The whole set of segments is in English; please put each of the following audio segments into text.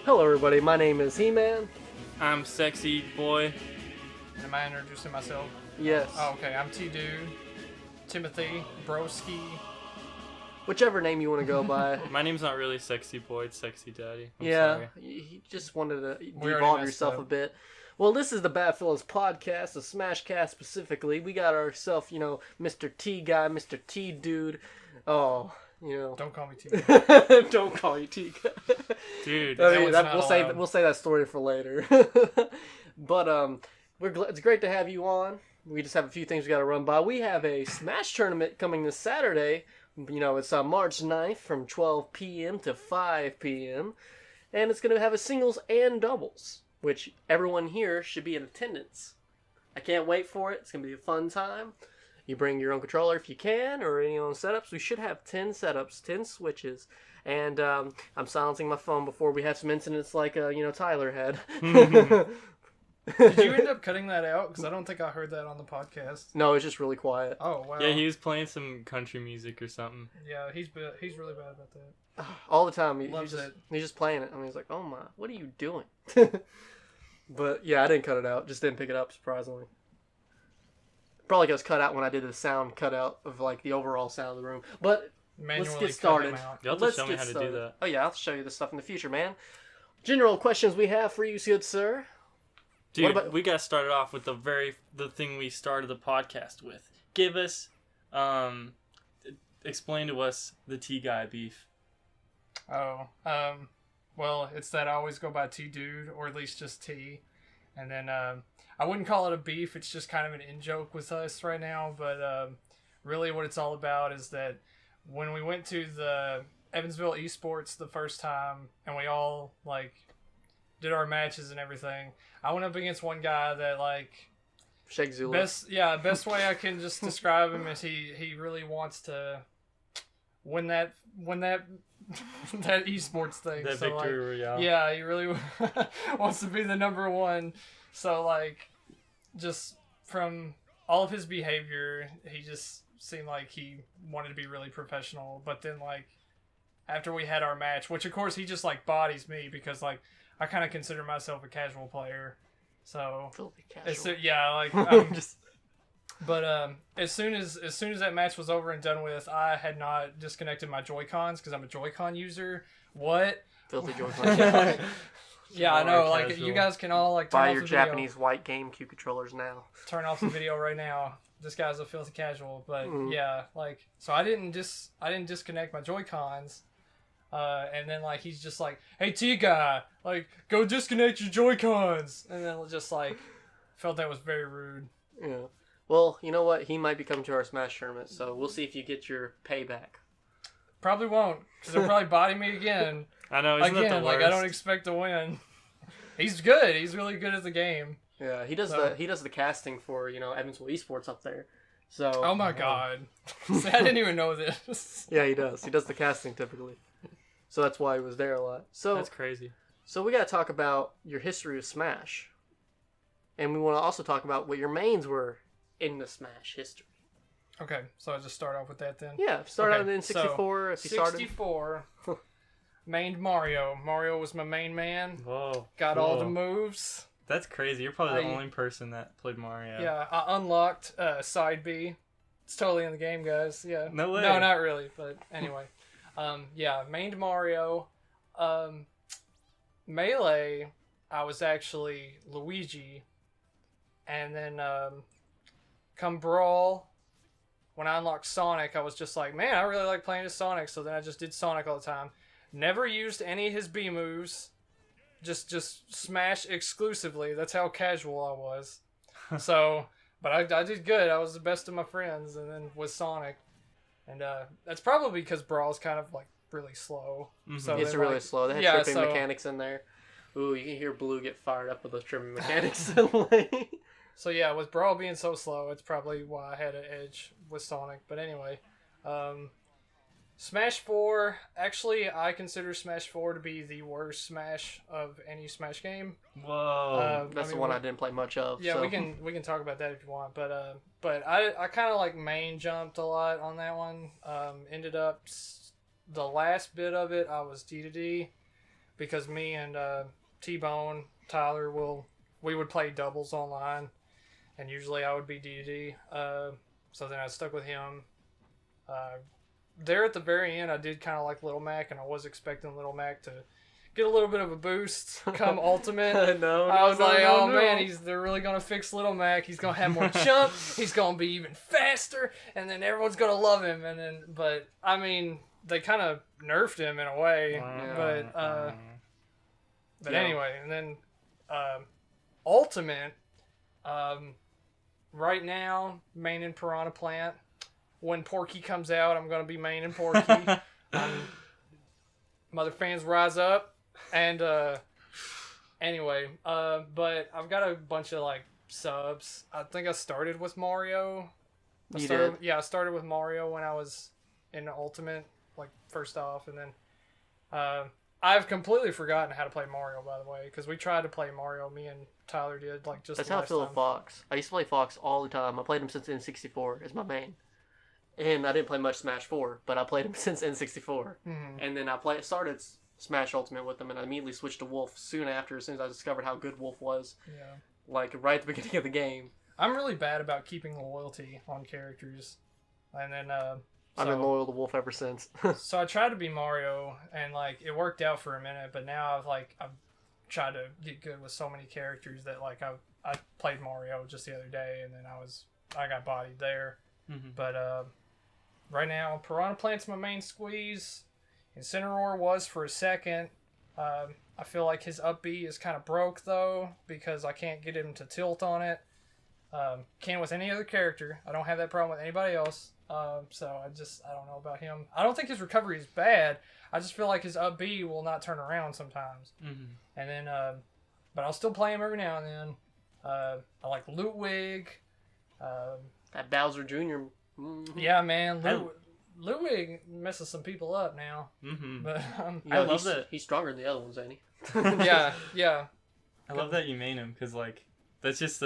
Hello everybody, my name is He-Man. I'm Sexy Boy. Am I introducing myself? Yes. Oh, okay. I'm TeaDude, Timothy, Broski. Whichever name you want to go by. My name's not really Sexy Boy, it's Sexy Daddy. I'm yeah, sorry. you just wanted to already devolve messed yourself up. a bit. Well, this is the BadFellas podcast, the SmashCast specifically. We got ourselves, Mr. T Guy, Mr. TeaDude. Oh, Don't call me T. Don't call you T Guy. Dude, I mean, one's not we'll save that story for later. But it's great to have you on. We just have a few things we got to run by. We have a Smash tournament coming this Saturday. It's on March 9th from 12 p.m. to 5 p.m. And it's going to have a singles and doubles, which everyone here should be in attendance. I can't wait for it. It's going to be a fun time. You bring your own controller if you can, or any own setups. We should have 10 setups, 10 switches. And I'm silencing my phone before we have some incidents like, Tyler had. Did you end up cutting that out? Because I don't think I heard that on the podcast. No, it's just really quiet. Oh, wow. Yeah, he was playing some country music or something. Yeah, he's really bad about that. All the time. Loves it. He's just playing it. I mean, he's like, oh my, what are you doing? But yeah, I didn't cut it out. Just didn't pick it up, surprisingly. Probably got cut out when I did the sound cutout of like the overall sound of the room. But Manually let's get cut started. him out. You'll have to show me how to do that. Oh yeah, I'll show you this stuff in the future, man. General questions we have for you, good sir. Dude, we got to start it off with the thing we started the podcast with. Give us, explain to us the T-Guy beef. Oh, well, it's that I always go by TeaDude, or at least just T. And then, I wouldn't call it a beef, it's just kind of an in-joke with us right now, but, really what it's all about is that when we went to the Evansville Esports the first time, and we all, did our matches and everything, I went up against one guy that, Shake Zulu. best way I can just describe him is he really wants to win that that esports thing. That victory royale. Yeah, he really wants to be the number one. So just from all of his behavior, he just seemed like he wanted to be really professional. But then after we had our match, which of course he just bodies me because I kind of consider myself a casual player. So Filthy casual. I'm just. But as soon as that match was over and done with, I had not disconnected my Joy-Cons because I'm a Joy-Con user. What? Filthy Joy-Con. Yeah, I know. Casual. You guys can all turn Buy off your the video. Japanese white GameCube controllers now. Turn off the video right now. This guy's a filthy casual. But yeah, so I didn't disconnect my Joy-Cons. And then he's just like, "Hey T guy, go disconnect your Joy-Cons." And then just felt that was very rude. Yeah. Well, you know what? He might be coming to our Smash tournament, so we'll see if you get your payback. Probably won't, because he'll probably body me again. I know, isn't that the worst? I don't expect to win. He's good. He's really good at the game. Yeah, he does the casting for Evansville Esports up there. So. Oh my god! See, I didn't even know this. Yeah, he does. He does the casting typically. So that's why he was there a lot. So That's crazy. So we got to talk about your history of Smash, and we want to also talk about what your mains were in the Smash history. Okay, so I'll just start off with that then. Yeah, start out in 64 if you started. 64. Mained Mario. Mario was my main man. Whoa. Got all the moves. That's crazy. You're probably the only person that played Mario. Yeah, I unlocked side B. It's totally in the game, guys. Yeah. No way. No, not really, but anyway. Yeah, mained Mario. Melee, I was actually Luigi. And then come Brawl, when I unlocked Sonic, I was just like, man, I really like playing as Sonic, so then I just did Sonic all the time. Never used any of his B moves. Just Smash exclusively. That's how casual I was. So, but I did good. I was the best of my friends, and then with Sonic. And that's probably because Brawl's kind of really slow. Mm-hmm. So It's really slow. They had tripping mechanics in there. Ooh, you can hear Blue get fired up with those tripping mechanics. So yeah, with Brawl being so slow, it's probably why I had an edge with Sonic. But anyway, Smash 4, actually I consider Smash 4 to be the worst Smash of any Smash game. Whoa. That's the one I didn't play much of. Yeah, so. we can talk about that if you want. But I kind of main jumped a lot on that one. Ended up the last bit of it I was D to D. because me and T-Bone, Tyler, we would play doubles online, and usually I would be DD. So then I stuck with him. There at the very end, I did kind of like Little Mac, and I was expecting Little Mac to get a little bit of a boost come Ultimate. I was like, man, they're really going to fix Little Mac. He's going to have more jump. He's going to be even faster, and then everyone's going to love him. But I mean, they kind of nerfed him in a way. But anyway, and then Ultimate, right now, main in Piranha Plant. When Porky comes out, I'm going to be main in Porky. Mother fans rise up. And anyway, but I've got a bunch of like subs. I think I started with Mario. Yeah, I started with Mario when I was in the Ultimate, like first off, and then I've completely forgotten how to play Mario, by the way, because we tried to play Mario. Me and Tyler did like just. That's how I feel with Fox. I used to play Fox all the time. I played him since N64 as my main. And I didn't play much Smash 4, but I played him since N64. Mm-hmm. And then I started Smash Ultimate with him, and I immediately switched to Wolf soon after, as soon as I discovered how good Wolf was. Yeah. Like, right at the beginning of the game. I'm really bad about keeping loyalty on characters. And then, I've been loyal to Wolf ever since. So I tried to be Mario, and, like, it worked out for a minute, but now I've tried to get good with so many characters that, like, I played Mario just the other day, and then I got bodied there. Mm-hmm. But, right now, Piranha Plant's my main squeeze. Incineroar was for a second. I feel like his up B is kind of broke, though, because I can't get him to tilt on it. Can with any other character. I don't have that problem with anybody else. So I don't know about him. I don't think his recovery is bad. I just feel like his up B will not turn around sometimes. Mm-hmm. And then, but I'll still play him every now and then. I like Ludwig. That Bowser Jr. Mm-hmm. Yeah, man. Ludwig messes some people up now. Mm-hmm. But I love that. He's stronger than the other ones, ain't he? yeah. I love that you main him, because, like, that's just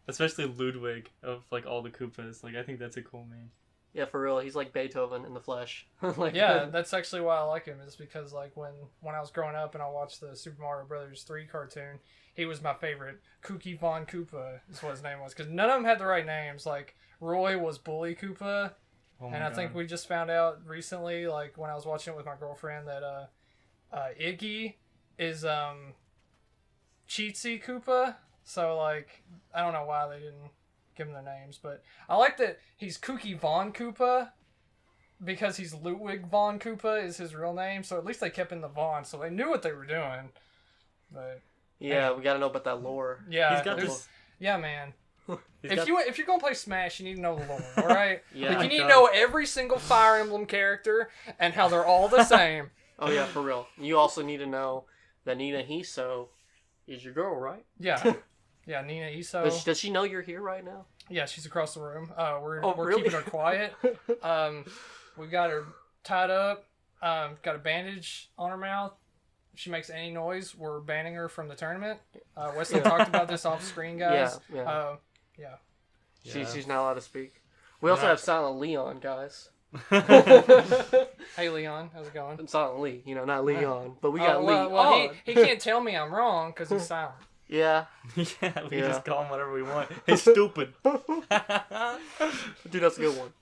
especially Ludwig of, like, all the Koopas. Like, I think that's a cool main. Yeah, for real. He's like Beethoven in the flesh. Yeah, that's actually why I like him. Is because, like, when I was growing up and I watched the Super Mario Brothers 3 cartoon, he was my favorite. Kooky Von Koopa is what his name was. Because none of them had the right names. Like, Roy was Bully Koopa. And I think we just found out recently, like, when I was watching it with my girlfriend, that Iggy is Cheatsy Koopa. So, like, I don't know why they didn't give him their names. But I like that he's Kooky Von Koopa because he's Ludwig Von Koopa is his real name. So at least they kept in the Von, so they knew what they were doing. But yeah, we gotta know about that lore. Yeah, he's got this. Yeah, man. If you're gonna play Smash, you need to know the lore, all right? Yeah, like, you need to know every single Fire Emblem character and how they're all the same. Oh yeah, for real. You also need to know that Nina Hiso is your girl, right? Yeah, yeah. Nina Iso. Does she know you're here right now? Yeah, she's across the room. We're really? keeping her quiet. We got her tied up. Got a bandage on her mouth. If she makes any noise, we're banning her from the tournament. Wesley talked about this off screen, guys. Yeah. Yeah. She's not allowed to speak. We also have Silent Leon, guys. Hey, Leon, how's it going? And Silent Lee, not Leon, but we got Lee. Well, he can't tell me I'm wrong because he's silent. Yeah. Yeah, we just call him whatever we want. He's stupid. Dude, that's a good one.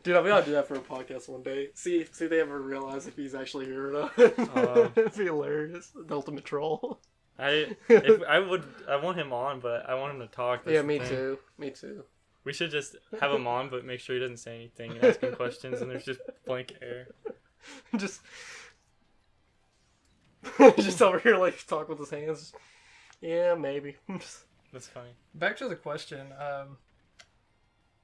Dude, we gotta do that for a podcast one day. See if they ever realize if he's actually here or not. It'd be hilarious. The ultimate troll. I want him on, but I want him to talk. Yeah, me too. Me too. We should just have him on, but make sure he doesn't say anything and ask him questions, and there's just blank air. Just over here, like, talk with his hands. Yeah, maybe. That's funny. Back to the question.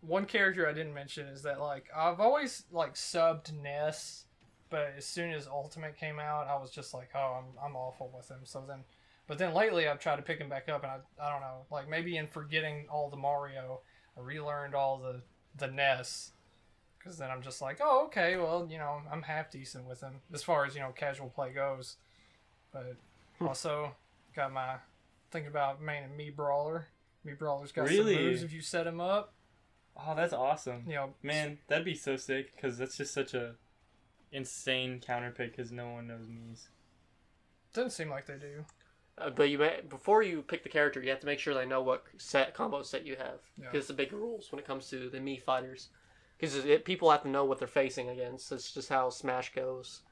One character I didn't mention is that, like, I've always, like, subbed Ness, but as soon as Ultimate came out, I was just like, oh, I'm awful with him. But then lately I've tried to pick him back up, and I don't know, like, maybe in forgetting all the Mario, I relearned all the Ness, because then I'm just like, oh, okay, well, I'm half decent with him, as far as, casual play goes. But also got thinking about main and Mii Brawler. Mii Brawler's got some moves if you set him up. Oh, that's awesome. Man, that'd be so sick, because that's just such a insane counter pick, because no one knows Mii's. Doesn't seem like they do. But before you pick the character, you have to make sure they know what combo set you have. Because it's the big rules when it comes to the Mii fighters. Because people have to know what they're facing against. It's just how Smash goes.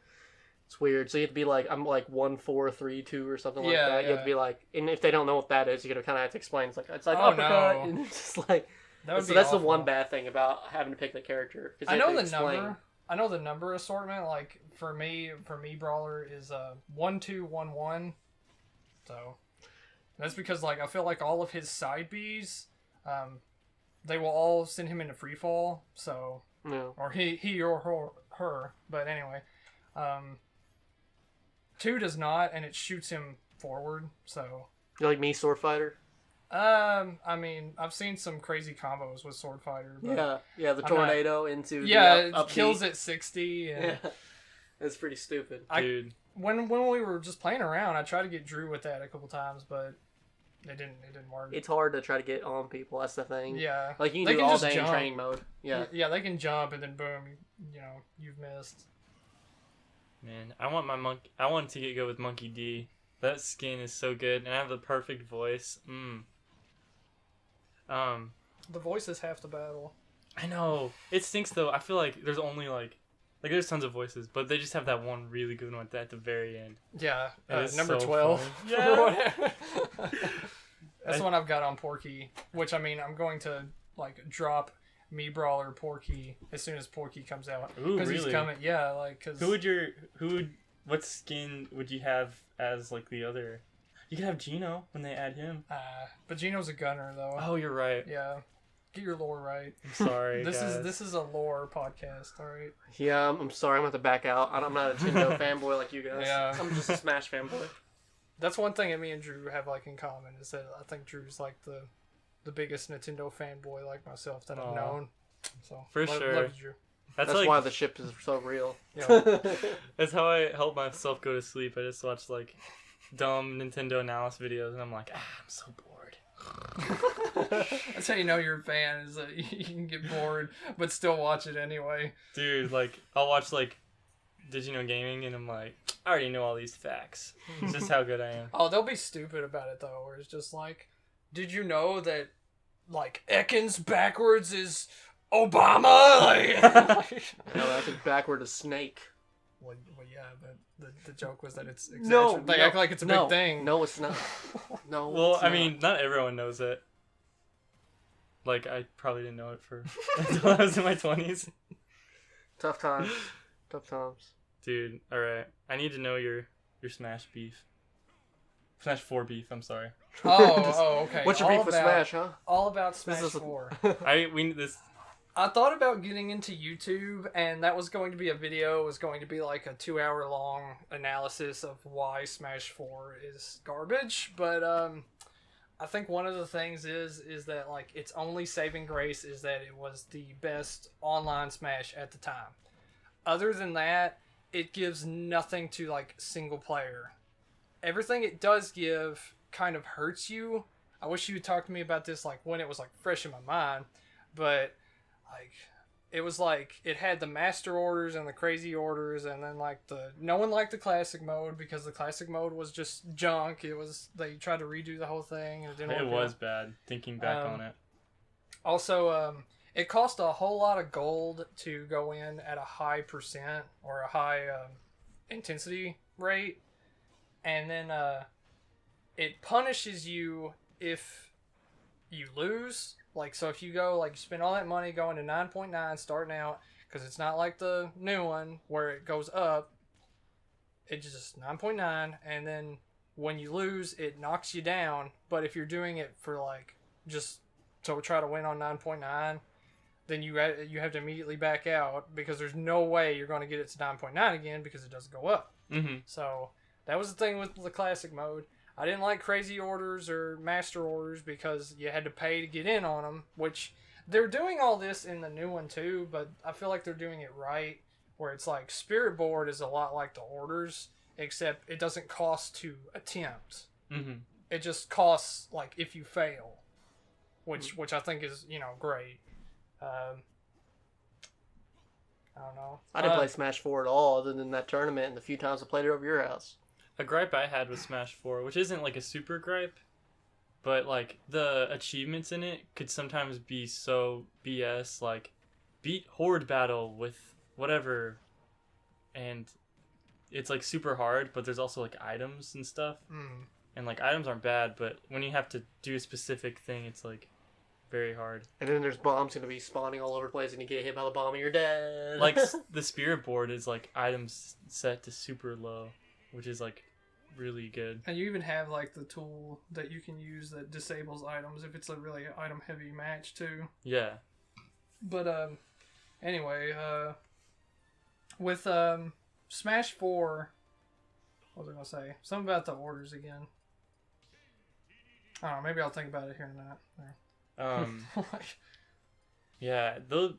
It's weird. So you have to be like, I'm like 1-4-3-2 or something like that. You have to be like, and if they don't know what that is, you're gonna kind of have to explain. It's like uppercut, no. and it's just like. That's the one bad thing about having to pick the character. I know the number. I know the number assortment. Like for me, Brawler is 1-2-1-1. So that's because like I feel like all of his side Bs, they will all send him into free fall. So or he or her. But anyway, 2 does not, and it shoots him forward. So you like Mii Sword Fighter? I mean, I've seen some crazy combos with Sword Fighter. But the tornado into it up kills at 60. And yeah, it's pretty stupid, dude. When we were just playing around, I tried to get Drew with that a couple times, but it didn't work. It's hard to try to get on people. That's the thing. Yeah, like you can do all day in training mode. Yeah, they can jump and then boom, you've missed. Man, I want to go with Monkey D. That skin is so good, and I have the perfect voice. The voice is half the battle. I know. It stinks though. I feel like there's only like there's tons of voices, but they just have that one really good one at the very end. Yeah, number so 12. Yeah. That's the one I've got on Porky, which I mean I'm going to like drop Mii Brawler Porky as soon as Porky comes out. Ooh, really? He's coming. Yeah, like cause what skin would you have as like the other? You could have Gino when they add him. But Gino's a gunner though. Oh, you're right. Yeah. Get your lore right. I'm sorry, guys. This is a lore podcast, all right? Yeah, I'm sorry. I'm going to back out. I'm not a Nintendo fanboy like you guys. Yeah. I'm just a Smash fanboy. That's one thing that me and Drew have like in common is that I think Drew's like the biggest Nintendo fanboy like myself that I've known. So for sure. Love you, Drew. That's like, why the ship is so real. Yeah. That's how I help myself go to sleep. I just watch like dumb Nintendo analysis videos, and I'm like, I'm so bored. That's how you know you're a fan, is that you can get bored but still watch it anyway. Dude, like I'll watch like Did You Know Gaming, and I'm like, I already know all these facts. It's just how good I am. Oh, they'll be stupid about it though, where it's just like, did you know that like Ekans backwards is Obama? Like, no, that's backward is Snake. Well, yeah, but the joke was that it's exaggerated. They act like it's a big thing. No, it's not. No. Well, I mean, not everyone knows it. Like, I probably didn't know it until I was in my 20s. Tough times. Tough times. Dude, alright. I need to know your Smash beef. Smash 4 beef, I'm sorry. Okay. What's your beef with Smash, huh? All about Smash 4. I thought about getting into YouTube, and that was going to be a video. It was going to be like a 2-hour-long analysis of why Smash 4 is garbage. But I think one of the things is that like its only saving grace is that it was the best online Smash at the time. Other than that, it gives nothing to like single player. Everything it does give kind of hurts you. I wish you would talk to me about this like when it was like fresh in my mind, but like it was like it had the master orders and the crazy orders, and then like no one liked the classic mode because the classic mode was just junk. They tried to redo the whole thing and it didn't work. It was bad thinking back on it. Also, it cost a whole lot of gold to go in at a high percent or a high intensity rate, and then it punishes you if you lose. Like, so if you go, like, you spend all that money going to 9.9 starting out, because it's not like the new one where it goes up. It's just 9.9, and then when you lose, it knocks you down. But if you're doing it for, like, just to try to win on 9.9, then you have to immediately back out, because there's no way you're going to get it to 9.9 again, because it doesn't go up. Mm-hmm. So that was the thing with the classic mode. I didn't like crazy orders or master orders because you had to pay to get in on them, which they're doing all this in the new one too, but I feel like they're doing it right, where it's like Spirit Board is a lot like the orders, except it doesn't cost to attempt. Mm-hmm. It just costs like if you fail, which I think is, great. I don't know. I didn't play Smash 4 at all, other than that tournament and the few times I played it over your house. a gripe I had with Smash 4, which isn't like a super gripe, but like the achievements in it could sometimes be so BS, like beat horde battle with whatever, and it's like super hard, but there's also like items and stuff. And like items aren't bad, but when you have to do a specific thing, it's like very hard. And then there's bombs going to be spawning all over the place, and you get hit by the bomb and you're dead. Like the spirit board is like items set to super low, which is like really good. And you even have like the tool that you can use that disables items if it's a really item heavy match too. Yeah. But anyway, with Smash 4, what was I gonna say? Something about the orders again. I don't know, maybe I'll think about it here in a minute. Yeah, the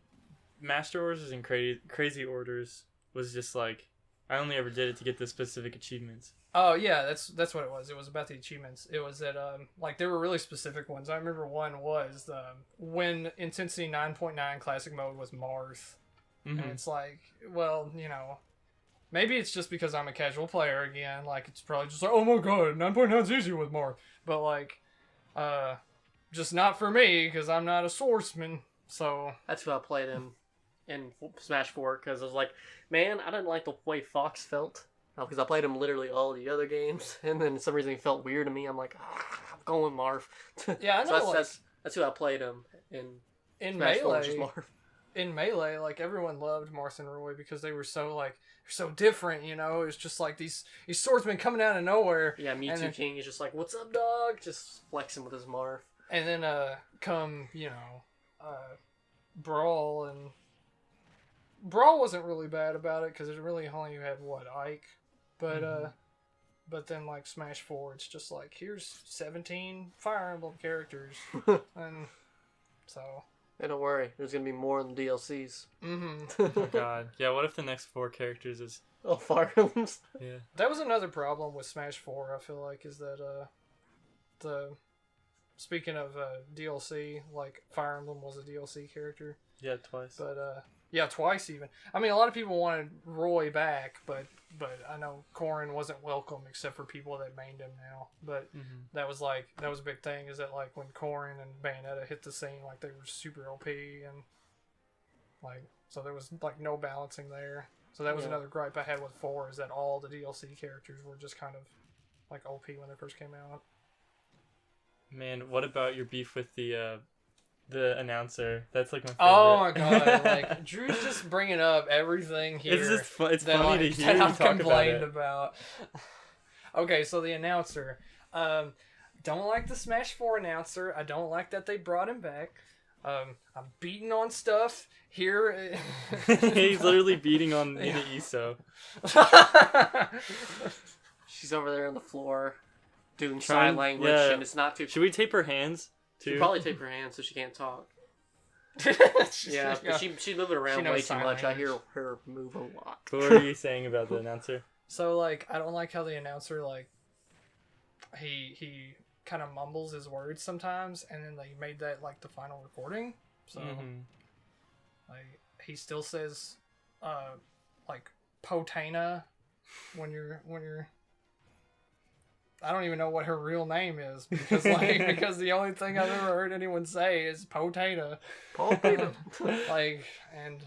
Master Orders and crazy orders was just like, I only ever did it to get the specific achievements. Oh yeah, that's what it was. It was about the achievements. It was that like there were really specific ones. I remember one was when Intensity 9.9 Classic Mode was Marth, and it's like, well, you know, maybe it's just because I'm a casual player again. Like it's probably just like, oh my god, 9.9 is easier with Marth, but like, just not for me because I'm not a swordsman. So that's who I played in Smash 4, because I was like, man, I didn't like the way Fox felt. Because I played him literally all the other games, and then for some reason he felt weird to me. I'm like, I'm going Marth. Yeah, I know. So that's who I played him in Smash 4, which is Marth. In Melee, like everyone loved Marth and Roy because they were so different, you know. It's just like these swordsmen coming out of nowhere. Yeah, Mewtwo King is just like, what's up, dog? Just flexing with his Marth. And then come, you know, Brawl, and Brawl wasn't really bad about it because it really only had Ike, but then like Smash 4, it's just like, here's 17 Fire Emblem characters, and so. Hey, don't worry, there's gonna be more in the DLCs. Oh god, yeah. What if the next 4 characters is Fire Emblems? Yeah. That was another problem with Smash 4. I feel like is that speaking of DLC, like Fire Emblem was a DLC character. Yeah, twice. But yeah, twice even. I mean, a lot of people wanted Roy back, but I know Corrin wasn't welcome except for people that mained him now. But that was a big thing, is that like when Corrin and Bayonetta hit the scene, like they were super OP, and like so there was like no balancing there. So that was another gripe I had with 4, is that all the DLC characters were just kind of like OP when they first came out. Man, what about your beef with the announcer? That's like my favorite. Oh my god! Like Drew's just bringing up everything here. It's just it's funny to hear you I've talk complained about Okay, so the announcer. Don't like the Smash 4 announcer. I don't like that they brought him back. I'm beating on stuff here. He's literally beating on Nina Iso. She's over there on the floor doing sign language, and it's not too. Should we tape her hands? She'd probably tape her hands so she can't talk. Yeah, but she's moving around way too much. I hear her move a lot. What were you saying about the announcer? So, like, I don't like how the announcer, like, he kind of mumbles his words sometimes, and then they made that, like, the final recording. So, like, he still says, like, Potana when you're I don't even know what her real name is, because because the only thing I've ever heard anyone say is Potata. Like, and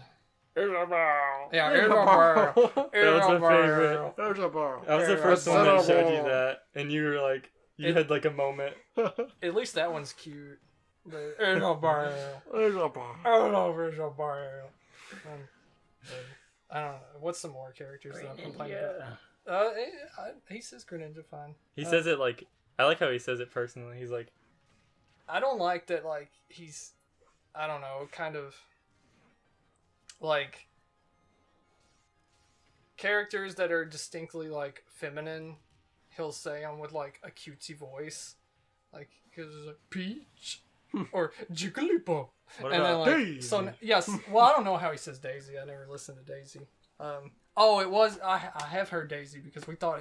Isabel. Yeah, Isabel. That was my favorite. Isabel. I was the first one that showed you that, and you were like, you had like a moment. At least that one's cute. Isabel. I don't know. What's some more characters that I'm complaining about? He says Greninja fine. He says it like, I like how he says it personally. He's like, I don't like that, like, he's, I don't know, kind of, like, characters that are distinctly, like, feminine, he'll say them with, like, a cutesy voice. Like, he's like, Peach, or Jigglypuff. What and about then, like, Daisy? So, yes, well, I don't know how he says Daisy. I never listened to Daisy. Oh, it was, I have heard Daisy because we thought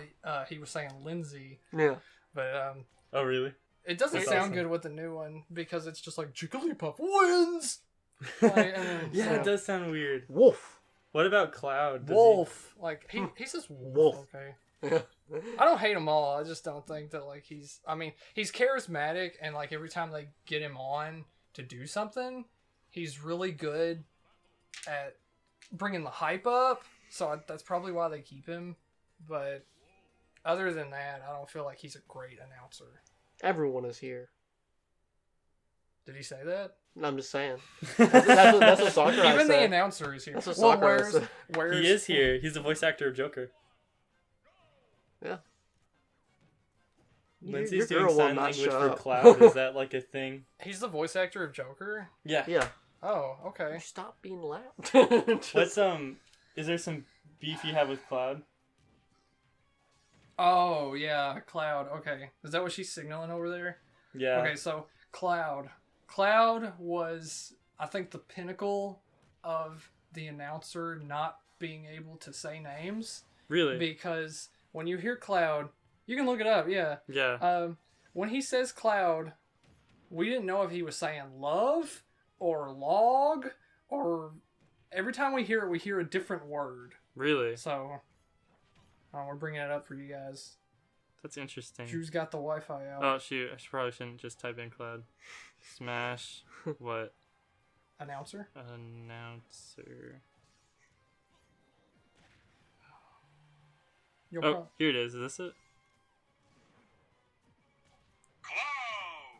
he was saying Lindsay. Yeah. But, oh, really? it doesn't That's sound awesome. good with the new one because it's just like, Jigglypuff wins! Like, and then, Yeah, so- it does sound weird. Wolf. What about Cloud? Does Wolf. Like, he says wolf. Wolf. Okay. I don't hate him all. I just don't think that like he's charismatic, and like every time they get him on to do something, he's really good at bringing the hype up. So that's probably why they keep him. But other than that, I don't feel like he's a great announcer. Everyone is here. Did he say that? No, I'm just saying. That's what Soccer Even the said. announcer is here. That's what Soccer said. Where's He is here. He's the voice actor of Joker. Yeah. Lindsay's Your doing girl will sign not language shut for up. Cloud. Is that like a thing? He's the voice actor of Joker? Yeah. Yeah. Oh, okay. Stop being loud. What's is there some beef you have with Cloud? Oh, yeah, Cloud. Okay. Is that what she's signaling over there? Yeah. Okay, so Cloud. Cloud was, I think, the pinnacle of the announcer not being able to say names. Really? Because when you hear Cloud, you can look it up, yeah. Yeah. When he says Cloud, we didn't know if he was saying love or log, or every time we hear it, we hear a different word. Really? So, we're bringing it up for you guys. That's interesting. Drew's got the Wi-Fi out. Oh shoot! Probably shouldn't just type in Cloud. Smash what? Announcer? Announcer. You'll Oh, here it is. Is this it?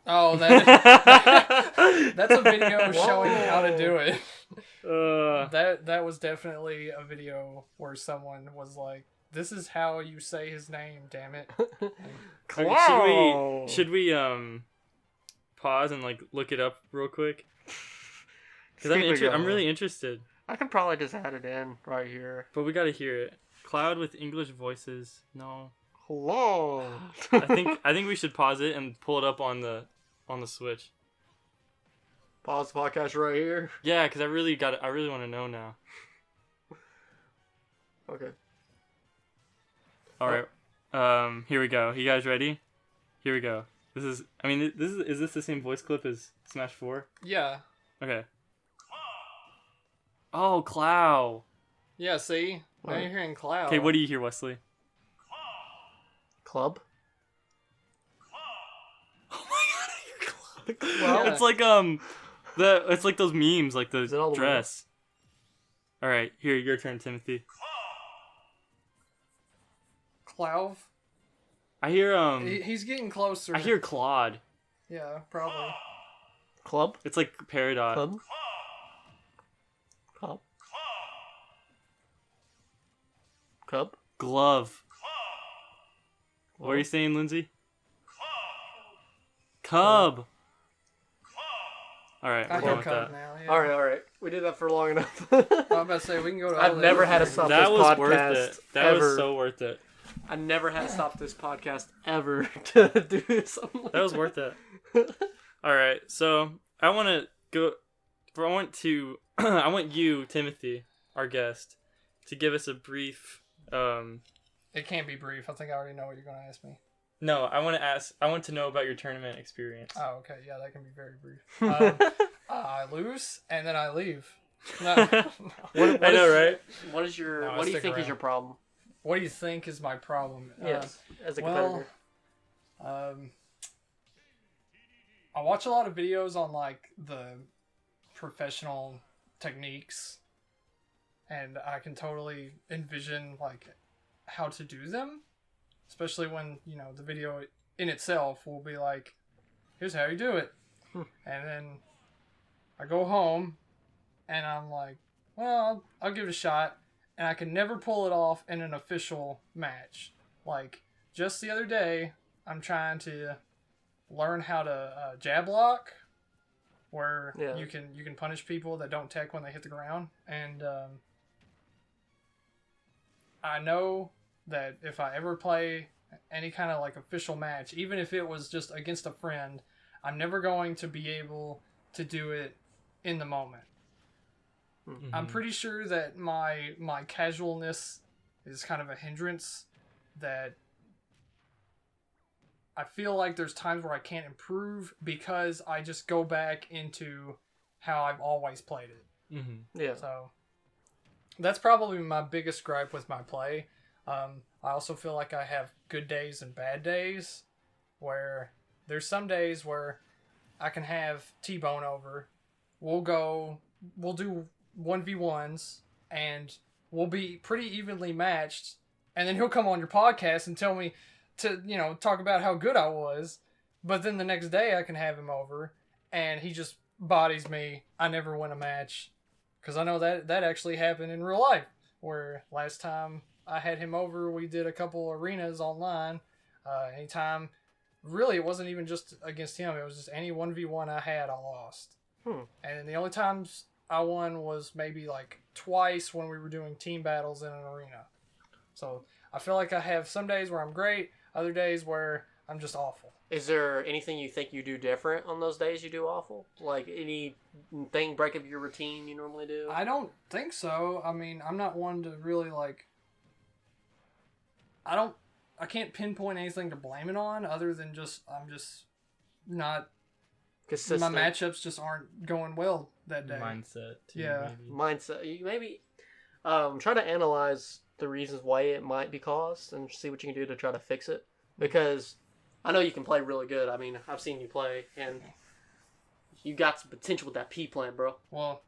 Oh, that's a video showing how to do it. That was definitely a video where someone was like, "This is how you say his name, damn it." Okay, should we pause and like look it up real quick? Because I'm really interested. I can probably just add it in right here. But we gotta hear it. Cloud with English voices. No. Hello. I think we should pause it and pull it up on the Switch. Pause the podcast right here. Yeah, because I really want to know now. Okay. All right. Here we go. You guys ready? Here we go. Is this the same voice clip as Smash 4? Yeah. Okay. Oh, Clow. Yeah, see? Now you're hearing Cloud. Okay, what do you hear, Wesley? Club? Oh my god, I hear Club. Well, It's like it's like those memes, like the Is it all the way dress. All right, here, your turn, Timothy. Cloud? I hear He's getting closer. I hear Claude. Yeah, probably. Club? It's like Peridot. Club? Club? Cub? Glove. What are you saying, Lindsay? Cub. All right, I we're hear going with Cub that. now, yeah. All right. We did that for long enough. I was about to say, we can go to I've other never had to things. stop That this was podcast worth it. That ever. was so worth it. I never had to stop this podcast ever to do something like That was worth it. All right, so I want to go. I want you, Timothy, our guest, to give us a brief. It can't be brief. I think I already know what you're going to ask me. No, I want to know about your tournament experience. Oh, okay. Yeah, that can be very brief. I lose, and then I leave. No. What I know, right? What is your? No, what do you stick think is around. your problem? What do you think is my problem? Yes, as a well, competitor. I watch a lot of videos on like the professional techniques, and I can totally envision like how to do them, especially when the video in itself will be like, here's how you do it. And then I go home and I'm like, well, I'll give it a shot, and I can never pull it off in an official match. Like just the other day, I'm trying to learn how to jab block, where you can punish people that don't tech when they hit the ground, and I know that if I ever play any kind of like official match, even if it was just against a friend, I'm never going to be able to do it in the moment. Mm-hmm. I'm pretty sure that my casualness is kind of a hindrance, that I feel like there's times where I can't improve because I just go back into how I've always played it. Mm-hmm. Yeah. So that's probably my biggest gripe with my play. I also feel like I have good days and bad days, where there's some days where I can have T-Bone over. We'll do 1v1s, and we'll be pretty evenly matched, and then he'll come on your podcast and tell me to, talk about how good I was, but then the next day I can have him over, and he just bodies me. I never win a match, because I know that actually happened in real life, where last time I had him over, we did a couple arenas online. Anytime, really, it wasn't even just against him. It was just any 1v1 I had, I lost. And the only times I won was maybe like twice when we were doing team battles in an arena. So I feel like I have some days where I'm great, other days where I'm just awful. Is there anything you think you do different on those days you do awful? Like anything break up your routine you normally do? I don't think so. I mean, I'm not one to really like... I can't pinpoint anything to blame it on other than I'm just not... Consistent. My matchups just aren't going well that day. Mindset. Too, yeah. Maybe. Mindset. Maybe try to analyze the reasons why it might be caused and see what you can do to try to fix it. Because I know you can play really good. I mean, I've seen you play, and you got some potential with that P plant, bro. Well,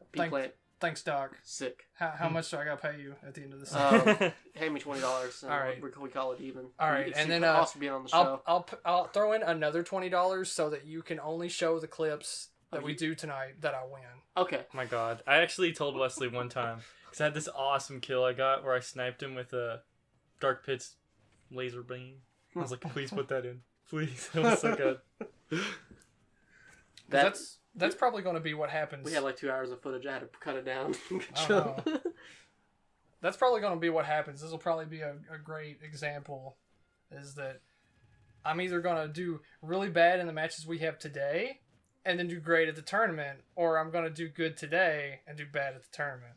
thanks, Doc. Sick. How much do I got to pay you at the end of this season? Hand me $20. All right. We call it even. All right, and then also being on the show. I'll throw in another $20 so that you can only show the clips that we do tonight that I win. Okay. My God, I actually told Wesley one time because I had this awesome kill I got where I sniped him with a Dark Pit's laser beam. I was like, please put that in, please. That was so good. That's probably going to be what happens. We had like 2 hours of footage. I had to cut it down. That's probably going to be what happens. This will probably be a great example, is that I'm either going to do really bad in the matches we have today and then do great at the tournament, or I'm going to do good today and do bad at the tournament.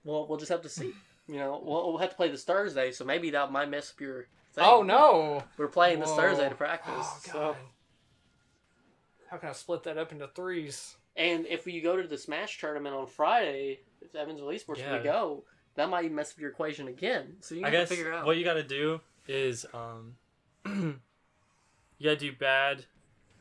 Well, we'll just have to see. We'll have to play this Thursday, so maybe that might mess up your thing. Oh, no! We're playing this Thursday to practice. Oh, God. So. How can I split that up into threes? And if you go to the Smash tournament on Friday, if Evansville Esports we go, that might even mess up your equation again. So you got to figure out. What you got to do is you got to do bad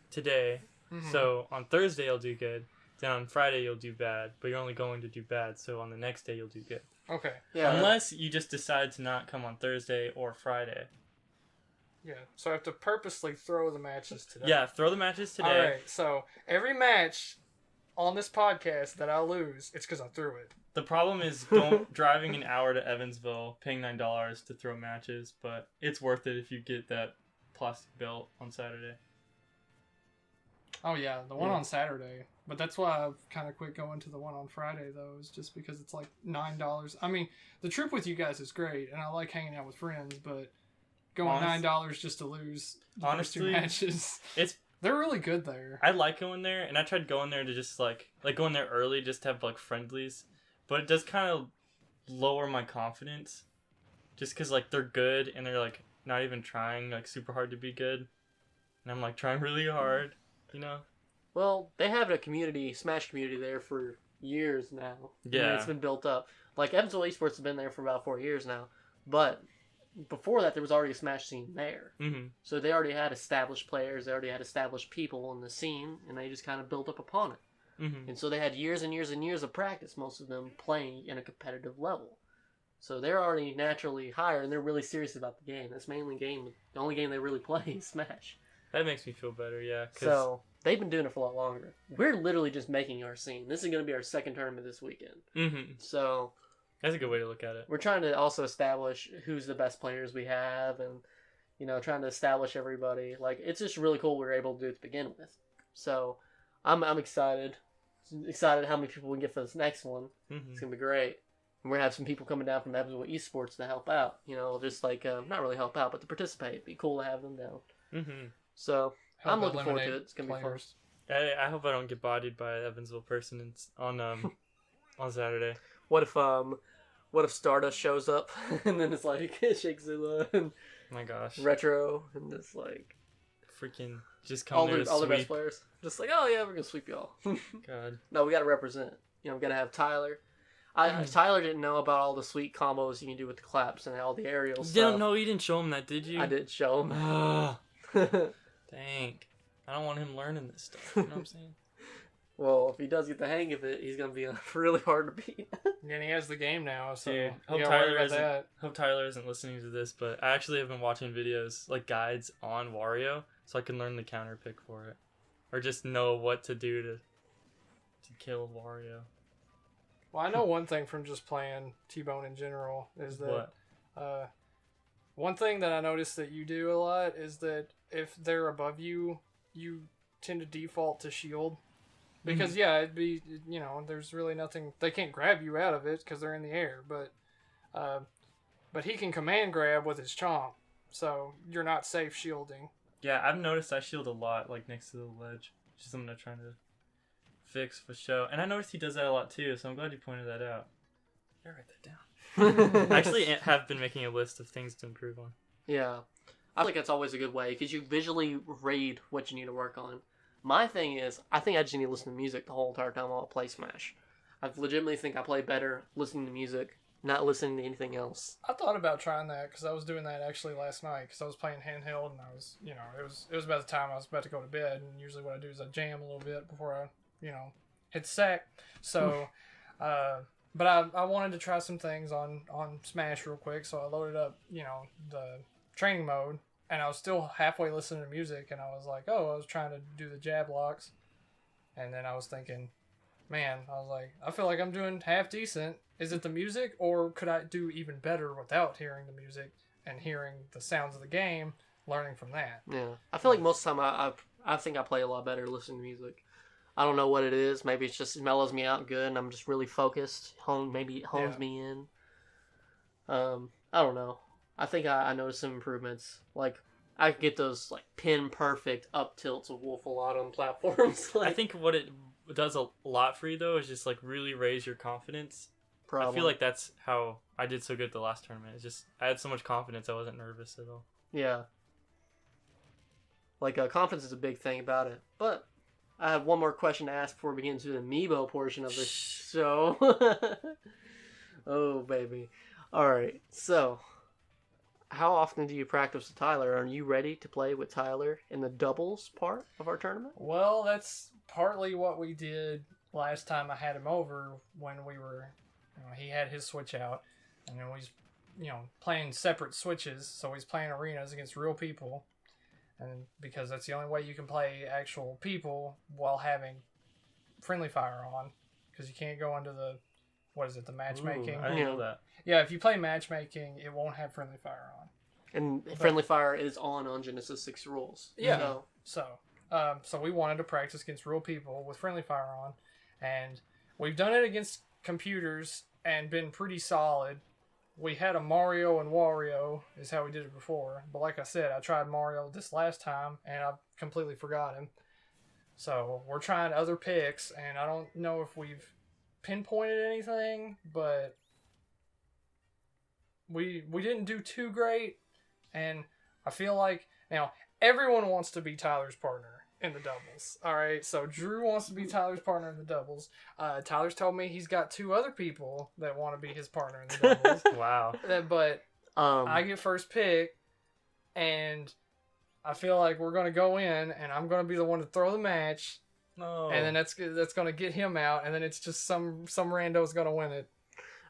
today. Mm-hmm. So on Thursday you'll do good. Then on Friday you'll do bad, but you're only going to do bad. So on the next day you'll do good. Okay. Yeah. Unless you just decide to not come on Thursday or Friday. Yeah, so I have to purposely throw the matches today. Yeah, throw the matches today. Alright, so every match on this podcast that I lose, it's because I threw it. The problem is driving an hour to Evansville, paying $9 to throw matches, but it's worth it if you get that plastic belt on Saturday. Oh yeah, the one on Saturday. But that's why I've kind of quit going to the one on Friday, though, is just because it's like $9. I mean, the trip with you guys is great, and I like hanging out with friends, but... Going $9 just to lose the first two matches. They're really good there. I like going there, and I tried going there to just like going there early just to have like friendlies, but it does kind of lower my confidence, just because like they're good and they're like not even trying like super hard to be good, and I'm like trying really hard, Well, they have a Smash community there for years now. Yeah, it's been built up. Like Evansville Esports has been there for about 4 years now, but. Before that, there was already a Smash scene there. Mm-hmm. So they already had established players, they already had established people in the scene, and they just kind of built up upon it. Mm-hmm. And so they had years and years and years of practice, most of them playing in a competitive level. So they're already naturally higher, and they're really serious about the game. That's the only game they really play is Smash. That makes me feel better, yeah. So they've been doing it for a lot longer. We're literally just making our scene. This is going to be our second tournament this weekend. Mm-hmm. So... That's a good way to look at it. We're trying to also establish who's the best players we have and, trying to establish everybody. Like, it's just really cool we were able to do it to begin with. So, I'm excited. Excited how many people we can get for this next one. Mm-hmm. It's going to be great. And we're going to have some people coming down from Evansville Esports to help out. Just like, not really help out, but to participate. It'd be cool to have them down. Mm-hmm. So, I'm looking forward to it. It's going to be fun. I hope I don't get bodied by an Evansville person on Saturday. What if Stardust shows up and then it's like Shakezilla and my gosh, Retro and it's like freaking just come there to all the sweep. best players just like, oh yeah, we're gonna sweep y'all. God, no, we gotta represent. We gotta have Tyler. Tyler didn't know about all the sweet combos you can do with the claps and all the aerial stuff. You didn't show him that, did you? I did show him. Dang. I don't want him learning this stuff. You know what I'm saying? Well, if he does get the hang of it, he's gonna be really hard to beat. And he has the game now, so Dude, you gotta worry about that. hope Tyler isn't listening to this, but I actually have been watching videos, like guides on Wario, so I can learn the counter pick for it. Or just know what to do to kill Wario. Well, I know one thing from just playing T-Bone in general is that one thing that I noticed that you do a lot is that if they're above you, you tend to default to shield. Because, it'd be, there's really nothing... They can't grab you out of it because they're in the air, but he can command grab with his chomp, so you're not safe shielding. Yeah, I've noticed I shield a lot, like, next to the ledge. Which is something I'm trying to fix for show. And I noticed he does that a lot, too, so I'm glad you pointed that out. Yeah, write that down. I actually have been making a list of things to improve on. Yeah. I think that's always a good way, because you visually read what you need to work on. My thing is, I think I just need to listen to music the whole entire time while I play Smash. I legitimately think I play better listening to music, not listening to anything else. I thought about trying that because I was doing that actually last night because I was playing handheld and I was, it was about the time I was about to go to bed, and usually what I do is I jam a little bit before I, hit the sack. So, but I wanted to try some things on Smash real quick, so I loaded up, the training mode. And I was still halfway listening to music, and I was like, I was trying to do the jab locks. And then I was thinking, man, I feel like I'm doing half decent. Is it the music, or could I do even better without hearing the music and hearing the sounds of the game, learning from that? Yeah. I feel like most of the time I think I play a lot better listening to music. I don't know what it is. Maybe it's just it mellows me out good, and I'm just really focused. Maybe it hones me in. I don't know. I think I noticed some improvements. Like, I could get those, like, pin perfect up tilts of Wolf a lot on platforms. I think what it does a lot for you, though, is just, like, really raise your confidence. I feel like that's how I did so good at the last tournament. It's just, I had so much confidence, I wasn't nervous at all. Yeah. Like, confidence is a big thing about it. But I have one more question to ask before we get into the amiibo portion of the show. Oh, baby. Alright, so... How often do you practice with Tyler? Are you ready to play with Tyler in the doubles part of our tournament? Well, that's partly what we did last time I had him over when we were, he had his Switch out, and then we was, playing separate Switches, so he's playing arenas against real people, and because that's the only way you can play actual people while having friendly fire on, because you can't go into the, the matchmaking? Ooh, I didn't know that. Yeah, if you play matchmaking, it won't have friendly fire on. And friendly fire is on Genesis 6 rules. Yeah. So we wanted to practice against real people with friendly fire on, and we've done it against computers and been pretty solid. We had a Mario and Wario is how we did it before, but like I said, I tried Mario this last time and I completely forgot him. So we're trying other picks, and I don't know if we've pinpointed anything, but we didn't do too great, and I feel like now everyone wants to be Tyler's partner in the doubles. All right, so Drew wants to be Tyler's partner in the doubles. Tyler's told me he's got 2 other people that want to be his partner in the doubles. Wow. But I get first pick, and I feel like we're gonna go in, and I'm gonna be the one to throw the match. No. And then that's gonna get him out, and then it's just some rando's gonna win it.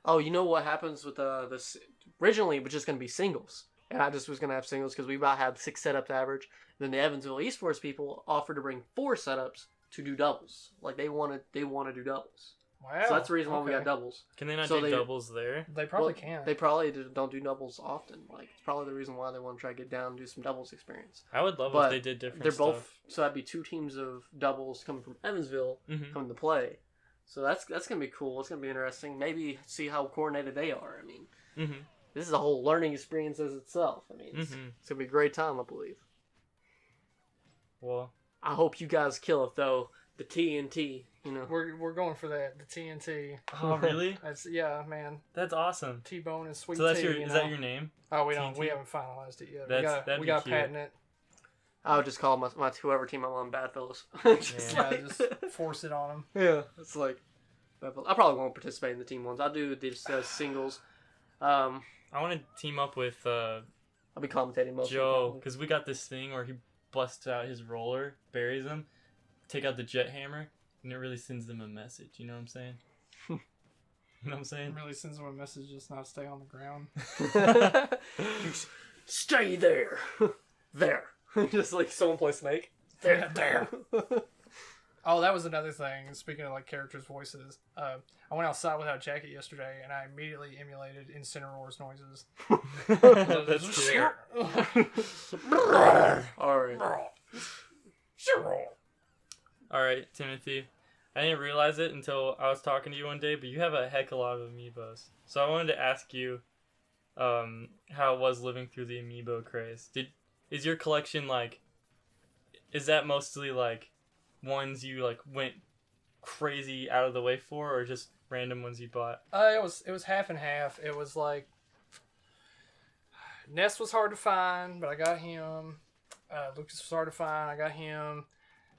Oh, you know what happens with this? Originally, it was just going to be singles. And I just was going to have singles because we about had 6 setups average. Then the Evansville Esports people offered to bring 4 setups to do doubles. Like, they want to do doubles. Wow. So that's the reason why we got doubles. Can they not do doubles there? They probably can. They probably don't do doubles often. Like, it's probably the reason why they want to try to get down and do some doubles experience. I would love if they did different stuff. They're both, so that'd be 2 teams of doubles coming from Evansville coming to play. So that's going to be cool. It's going to be interesting. Maybe see how coordinated they are. I mean, this is a whole learning experience as itself. I mean, it's going to be a great time, I believe. Well, I hope you guys kill it, though. The TNT, We're going for that. The TNT. Oh, really? Yeah, man. That's awesome. T-Bone and Sweet So that's Tea, is that your name? Oh, we TNT? We haven't finalized it yet. That'd we be got to cute. patent it. I would just call my whoever team I'm on BadFellas. Just force it on them. Yeah, it's like, I probably won't participate in the team ones. I'll do the singles. I want to team up with I'll be commentating most Joe, of the because we got this thing where he busts out his roller, buries him, take out the jet hammer, and it really sends them a message. You know what I'm saying? You know what I'm saying? It really sends them a message just not stay on the ground. Stay there. There. Just like someone play Snake. There. Oh, that was another thing. Speaking of like characters' voices, I went outside without a jacket yesterday, and I immediately emulated Incineroar's noises. That's cute. Alright. Alright, Timothy. I didn't realize it until I was talking to you one day, but you have a heck of a lot of amiibos. So I wanted to ask you how it was living through the amiibo craze. Is your collection is that mostly ones you went crazy out of the way for, or just random ones you bought? It was half and half. It was like Ness was hard to find, but I got him. Lucas was hard to find, I got him,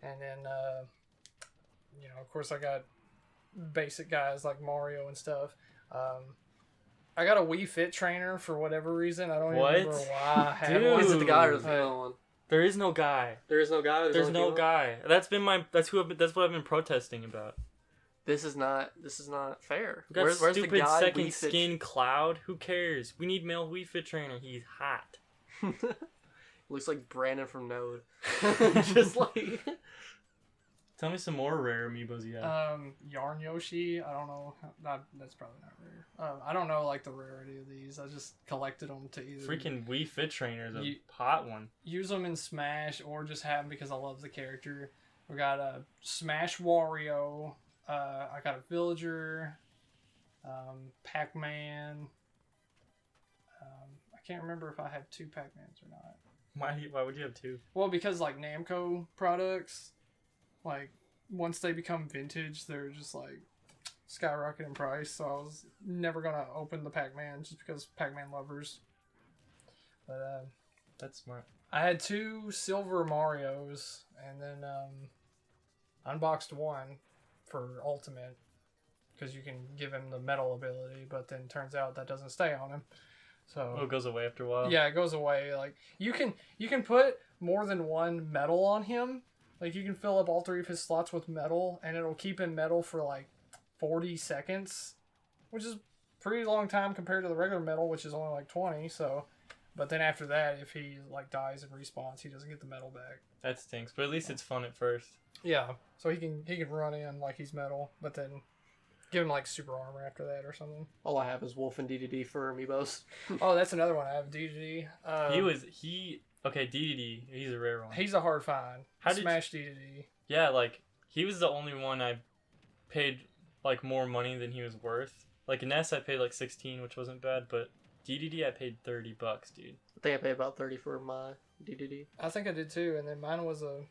and then of course I got basic guys like Mario and stuff. I got a Wii Fit trainer for whatever reason. I don't even remember why I had Dude. one. Is it the guy or the female one? There is no guy. There is no guy. There's no guy. That's what I've been protesting about. This is not fair. We got Where's stupid the guy second Wii Fit- skin Cloud. Who cares? We need male Wii Fit trainer. He's hot. Looks like Brandon from Node. Just like. Tell me some more rare amiibos you have. Yarn Yoshi. I don't know. That's probably not rare. I don't know the rarity of these. I just collected them to either Freaking Wii Fit trainer is a hot one. use them in Smash or just have them because I love the character. We got a Smash Wario. I got a Villager. Pac-Man. I can't remember if I have 2 Pac-Mans or not. Why would you have 2? Well, because Namco products, once they become vintage, they're just skyrocket in price. So I was never gonna open the Pac-Man just because Pac-Man lovers. But That's smart. I had 2 silver Marios, and then unboxed one for Ultimate because you can give him the metal ability, but then turns out that doesn't stay on him. So it goes away after a while. Yeah, it goes away. You can put more than one metal on him. You can fill up all 3 of his slots with metal, and it'll keep him metal for 40 seconds, which is a pretty long time compared to the regular metal, which is only 20. So, but then after that, if he dies and respawns, he doesn't get the metal back. That stinks, but at least it's fun at first. Yeah, so he can run in like he's metal, but then give him super armor after that or something. All I have is Wolf and DDD for amiibos. Oh, that's another one I have. DDD. Okay, DDD. He's a rare one. He's a hard find. Smash DDD. Yeah, he was the only one I paid more money than he was worth. Ness I paid 16, which wasn't bad, but DDD I paid $30, dude. I think I paid about 30 for my DDD. I think I did too, and then mine was a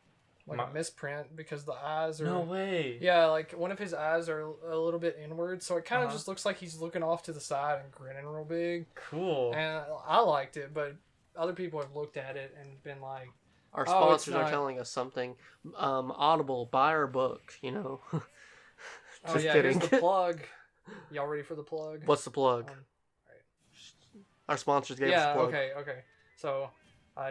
misprint because the eyes are... No way. Yeah, one of his eyes are a little bit inward, so it kind of just looks like he's looking off to the side and grinning real big. Cool. And I liked it, but other people have looked at it and been like... Our sponsors are telling us something. Audible, buy our book, Oh Just yeah, kidding. here's the plug. Y'all ready for the plug? What's the plug? Right. Our sponsors gave us the plug. Okay. So,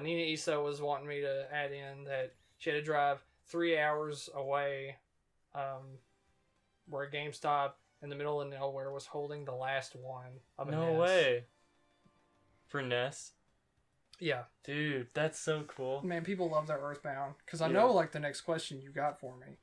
Nina Issa was wanting me to add in that she had to drive 3 hours away, where a GameStop in the middle of nowhere was holding the last one of a No NES. way. For Ness? Yeah. Dude, that's so cool. Man, people love that Earthbound. Because I Yeah. know, the next question you got for me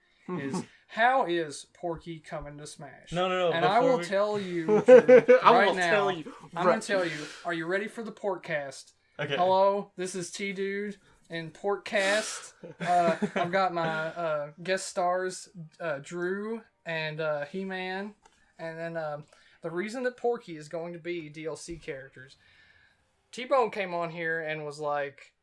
is, how is Porky coming to Smash? No. And I will tell you I right will now. tell you. I'm going to tell you. Are you ready for the Portcast? Okay. Hello, this is TeaDude in Portcast. I've got my guest stars, Drew and He-Man. And then the reason that Porky is going to be DLC characters. T-Bone came on here and was like,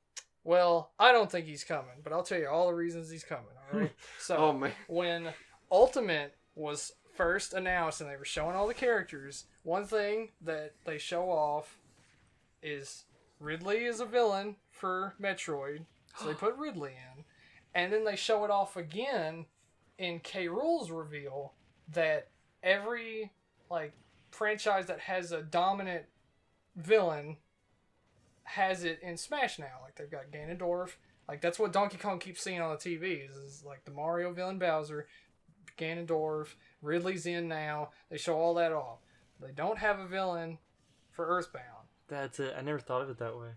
well, I don't think he's coming, but I'll tell you all the reasons he's coming, all right? So, Oh, man. when Ultimate was first announced and they were showing all the characters, one thing that they show off is Ridley is a villain for Metroid, so they put Ridley in. And then they show it off again in K. Rool's reveal that every like franchise that has a dominant villain has it in Smash now. Like they've got Ganondorf. Like that's what Donkey Kong keeps seeing on the TV is like the Mario villain Bowser, Ganondorf, Ridley's in now. They show all that off. They don't have a villain for Earthbound. That's it. I never thought of it that way.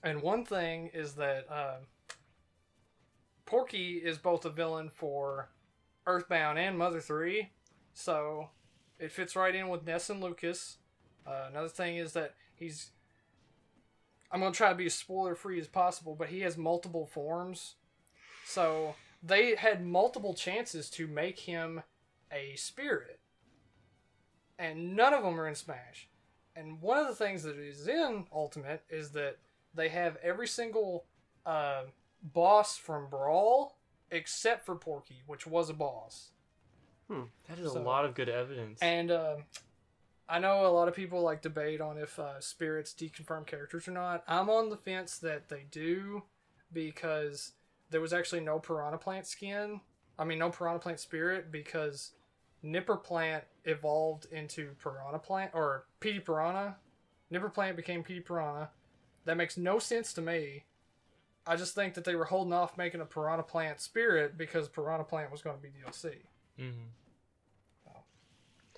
And one thing is that Porky is both a villain for Earthbound and Mother 3, so it fits right in with Ness and Lucas. Another thing is that I'm going to try to be as spoiler-free as possible, but he has multiple forms. So they had multiple chances to make him a spirit, and none of them are in Smash. And one of the things that is in Ultimate is that they have every single boss from Brawl except for Porky, which was a boss. That is a lot of good evidence. And I know a lot of people like debate on if spirits deconfirm characters or not. I'm on the fence that they do, because there was actually no Piranha Plant no Piranha Plant spirit, because Nipper Plant evolved into Piranha Plant, or Petey Piranha. Nipper Plant became Petey Piranha. That makes no sense to me. I just think that they were holding off making a Piranha Plant spirit because Piranha Plant was going to be DLC. Mm-hmm.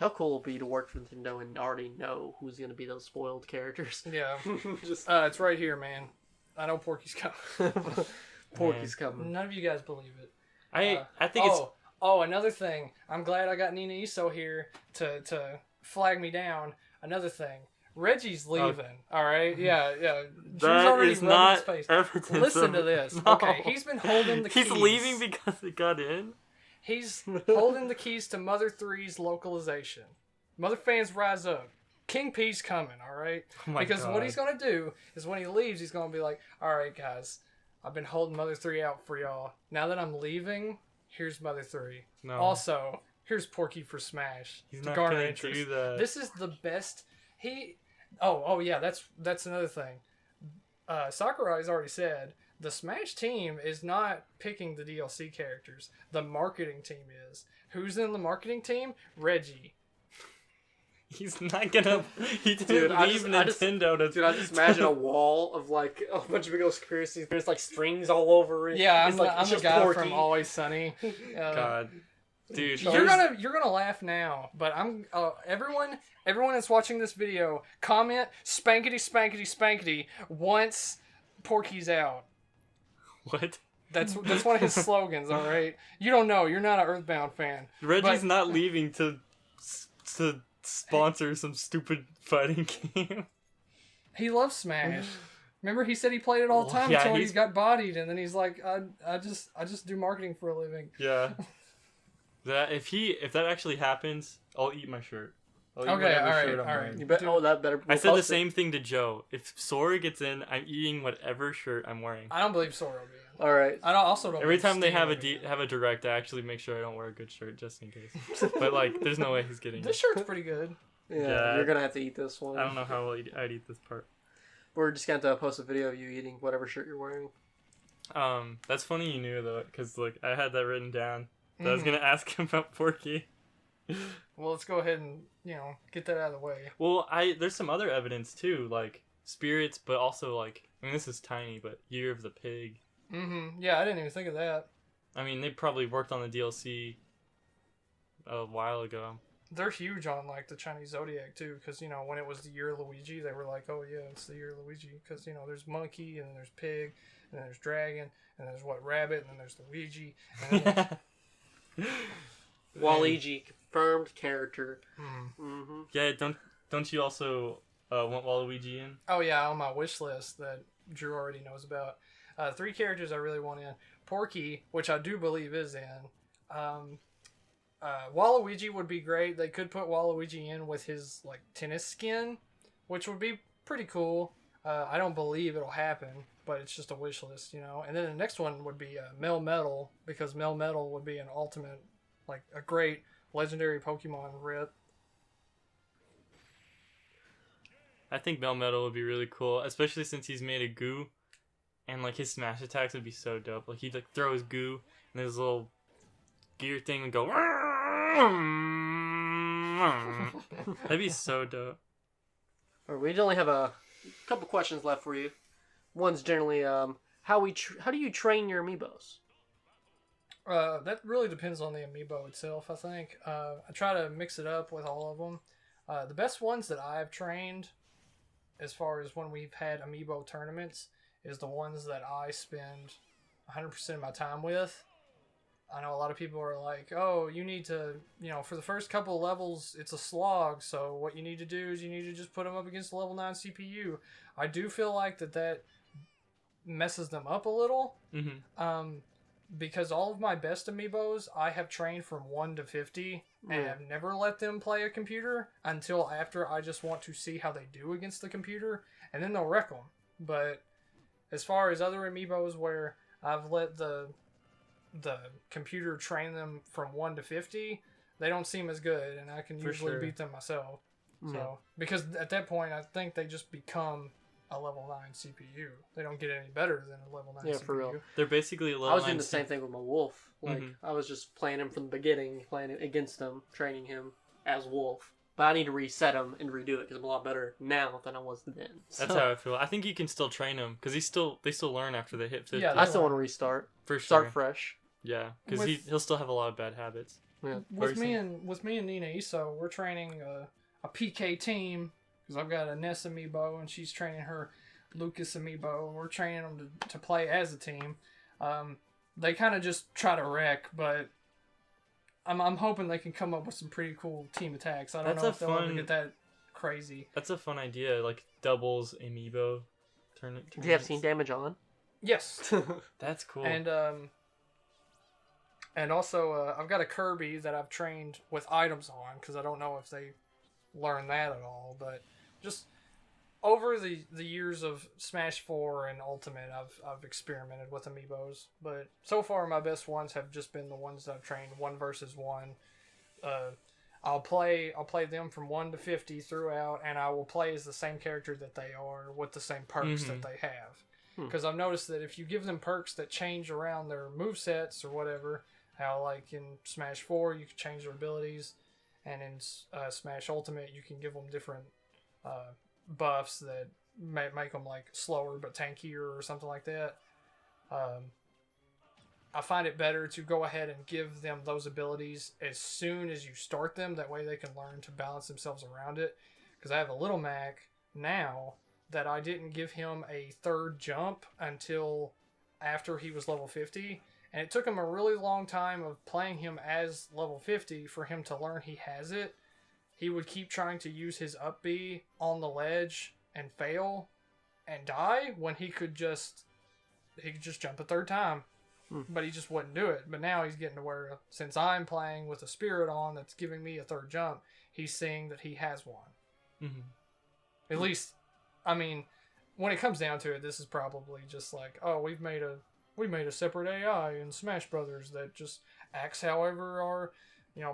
How cool it'll be to work for Nintendo and already know who's going to be those spoiled characters. Yeah. Just It's right here, man. I know Porky's coming. Porky's coming. None of you guys believe it. I think it's... Oh, another thing. I'm glad I got Nina Iso here to flag me down. Another thing. Reggie's leaving. All right? Yeah. Drew's That is not evidence. Listen to this. No. Okay, he's been holding the keys. He's leaving because it got in? He's holding the keys to Mother 3's localization. Mother fans rise up. King P's coming, all right? Oh my because God. what he's going to do is when he leaves, he's going to be like, all right, guys, I've been holding Mother 3 out for y'all. Now that I'm leaving, here's Mother 3. No. Also, here's Porky for Smash. He's to not garner going to interest. do that. This is the best. Oh yeah, that's another thing. Sakurai's already said the Smash team is not picking the DLC characters. The marketing team is. Who's in the marketing team? Reggie. He's not gonna. He didn't Dude, leave Nintendo to. Dude, I just imagine a wall of like a bunch of big old conspiracies. There's like strings all over it. Yeah, it's I'm just the guy Porky. from Always Sunny. God, dude, You're gonna laugh now, but I'm everyone that's watching this video, comment spankety once Porky's out. What? That's one of his slogans. All right, you don't know. You're not an Earthbound fan. Reggie's not leaving to sponsor some stupid fighting game. He loves Smash. Remember, he said he played it all the time until he got bodied, and then he's like, I just do marketing for a living. Yeah. If that actually happens, I'll eat my shirt. I'll eat Okay, whatever all right, shirt I'm all right. wearing. You bet. Oh, that better. I said the same thing to Joe. If Sora gets in, I'm eating whatever shirt I'm wearing. I don't believe Sora will be in. All right. I also don't. Every believe time they Steve have will be in. have a direct, I actually make sure I don't wear a good shirt just in case. But like, there's no way he's getting This it. shirt's pretty good. Yeah, you're gonna have to eat this one. I don't know how I'd eat this part. We're just gonna have to post a video of you eating whatever shirt you're wearing. That's funny you knew though, because like I had that written down. I was gonna ask him about Porky. Well, let's go ahead and get that out of the way. Well, there's some other evidence too, like spirits, but also like this is tiny, but Year of the Pig. Mm-hmm. Yeah, I didn't even think of that. I mean, they probably worked on the DLC a while ago. They're huge on like the Chinese Zodiac too, because when it was the year of Luigi, they were like, oh yeah, it's the year of Luigi, because there's monkey and then there's pig and then there's dragon and then there's rabbit and then there's Luigi. And then Waluigi, confirmed character. Mm-hmm. Yeah, don't you also want Waluigi in? Oh yeah, on my wish list that Drew already knows about. 3 characters I really want in. Porky, which I do believe is in. Waluigi would be great. They could put Waluigi in with his like tennis skin, which would be pretty cool. I don't believe it'll happen, but it's just a wish list, And then the next one would be Melmetal, because Melmetal would be an ultimate, like a great legendary Pokemon rip. I think Melmetal would be really cool, especially since he's made of goo, and like his smash attacks would be so dope. Like he'd like throw his goo, and his little gear thing would go. That'd be so dope. All right, we only have a couple questions left for you. One's generally how do you train your amiibos? That really depends on the amiibo itself, I think. I try to mix it up with all of them. The best ones that I've trained, as far as when we've had amiibo tournaments, is the ones that I spend 100% of my time with. I know a lot of people are like, oh, you need to, for the first couple of levels, it's a slog, so what you need to do is you need to just put them up against the level 9 CPU. I do feel like that messes them up a little. Mm-hmm. Because all of my best amiibos, I have trained from 1 to 50, and have never let them play a computer until after I just want to see how they do against the computer, and then they'll wreck them. But as far as other amiibos where I've let the computer train them from 1 to 50, they don't seem as good, and I can usually beat them myself. So because at that point, I think they just become a level 9 CPU. They don't get any better than a level 9 CPU. Yeah, for real. They're basically a level 9 I was doing the same thing with my wolf. Like, I was just playing him from the beginning, playing against him, training him as wolf. But I need to reset him and redo it because I'm a lot better now than I was then. So. That's how I feel. I think you can still train them because they still learn after they hit 50. Yeah, I still want to restart. For sure. Start fresh. Yeah, because he'll still have a lot of bad habits. Yeah. With me and Nina Iso, we're training a PK team because I've got a Ness amiibo and she's training her Lucas amiibo. We're training them to play as a team. They kind of just try to wreck, but I'm hoping they can come up with some pretty cool team attacks. I don't know if they'll ever get that crazy. That's a fun idea, like doubles amiibo tournament. Do you have scene damage on? Yes. That's cool. And also, I've got a Kirby that I've trained with items on, because I don't know if they learn that at all. But just over the years of Smash 4 and Ultimate, I've experimented with amiibos. But so far, my best ones have just been the ones that I've trained 1 versus 1. I'll play them from 1 to 50 throughout, and I will play as the same character that they are with the same perks that they have. Because I've noticed that if you give them perks that change around their movesets or whatever, how like in Smash 4 you can change their abilities, and in Smash Ultimate you can give them different buffs that make them like slower but tankier or something like that. I find it better to go ahead and give them those abilities as soon as you start them. That way they can learn to balance themselves around it. Because I have a Little Mac now that I didn't give him a 3rd jump until after he was level 50. And it took him a really long time of playing him as level 50 for him to learn he has it. He would keep trying to use his up B on the ledge and fail and die when he could just jump a 3rd time. But he just wouldn't do it. But now he's getting to where, since I'm playing with a spirit on that's giving me a 3rd jump, he's seeing that he has one. At least, I mean, when it comes down to it, this is probably just like, oh, we made a separate AI in Smash Brothers that just acts however our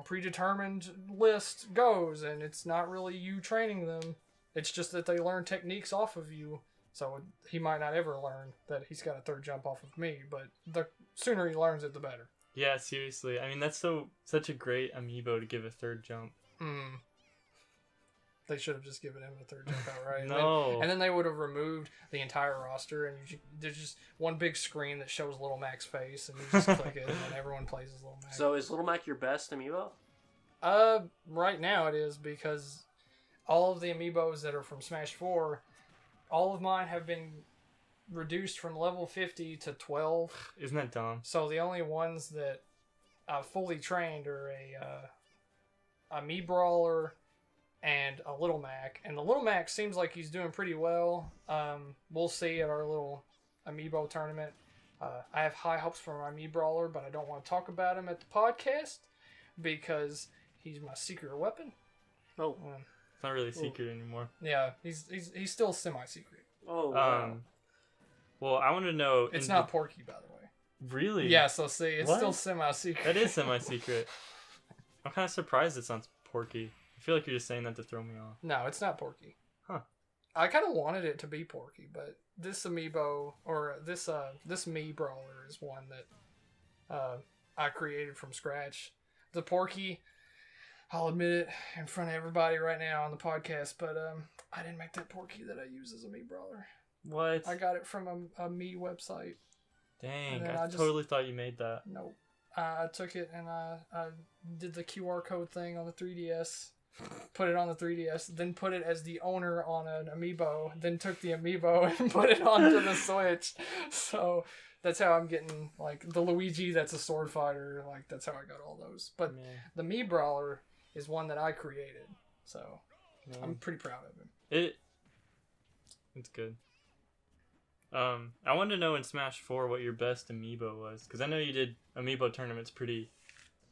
predetermined list goes, and it's not really you training them. It's just that they learn techniques off of you. So he might not ever learn that he's got a 3rd jump off of me, but the sooner he learns it, the better. Yeah, seriously. I mean, that's such a great amiibo to give a 3rd jump. They should have just given him a 3rd jump outright. No. And then they would have removed the entire roster, and there's just one big screen that shows Little Mac's face, and you just click it, and then everyone plays as Little Mac. So is Little Mac your best amiibo? Right now it is, because all of the amiibos that are from Smash 4, all of mine have been reduced from level 50 to 12. Isn't that dumb? So the only ones that I've fully trained are a Mii Brawler and a Little Mac. And the Little Mac seems like he's doing pretty well. We'll see at our little amiibo tournament. I have high hopes for my Mii Brawler, but I don't want to talk about him at the podcast because he's my secret weapon. Oh. It's not really secret anymore. Yeah, he's still semi-secret. Oh, wow. Well, I want to know... It's not Porky, by the way. Really? Yeah, so see, it's still semi-secret. That is semi-secret. I'm kind of surprised it's not Porky. I feel like you're just saying that to throw me off. No, it's not Porky. Huh. I kind of wanted it to be Porky, but this amiibo, or this Mii Brawler is one that I created from scratch. The Porky... I'll admit it in front of everybody right now on the podcast, but I didn't make that portkey that I use as a Mii brawler. What? I got it from a Mii website. Dang, I totally thought you made that. Nope. I took it and I did the QR code thing on the 3DS, put it on the 3DS, then put it as the owner on an amiibo, then took the amiibo and put it onto the Switch. So that's how I'm getting, like, the Luigi that's a sword fighter. Like, that's how I got all those. But the Mii brawler is one that I created. So I'm pretty proud of him. It's good. I wanted to know in Smash 4 what your best amiibo was, because I know you did amiibo tournaments pretty,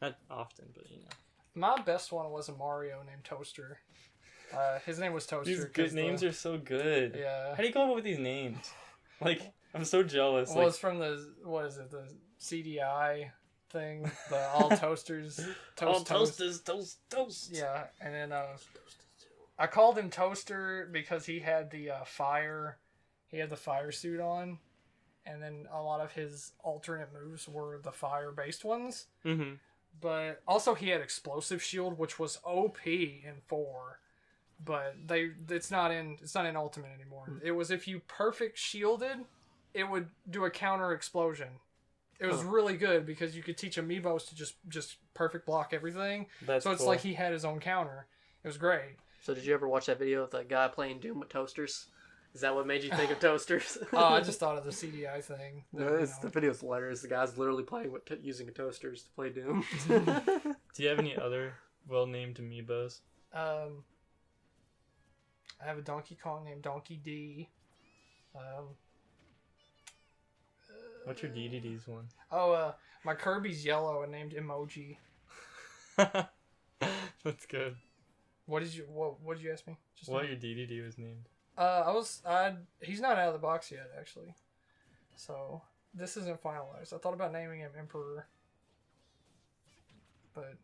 not often, but you know. My best one was a Mario named Toaster. His name was Toaster. These good names are so good. Yeah. How do you come up with these names? Like, I'm so jealous. Well, it's from the CDI thing, the All Toasters. All Toasters, toast. Yeah, and then I called him Toaster because he had the fire. He had the fire suit on, and then a lot of his alternate moves were the fire-based ones. Mm-hmm. But also he had Explosive Shield, which was OP in 4, but it's not in Ultimate anymore. It was if you perfect shielded, it would do a counter explosion. It was really good because you could teach amiibos to just perfect block everything. That's so it's cool. like he had his own counter. It was great. So did you ever watch that video of that guy playing Doom with toasters? Is that what made you think of toasters? Oh, I just thought of the CDI thing. The video's hilarious. The guy's literally playing with using toasters to play Doom. Do you have any other well-named amiibos? I have a Donkey Kong named Donkey D. What's your DDD's one? Oh, my Kirby's yellow and named Emoji. That's good. What did you ask me? What your DDD was named? He's not out of the box yet, actually. So, this isn't finalized. I thought about naming him Emperor. But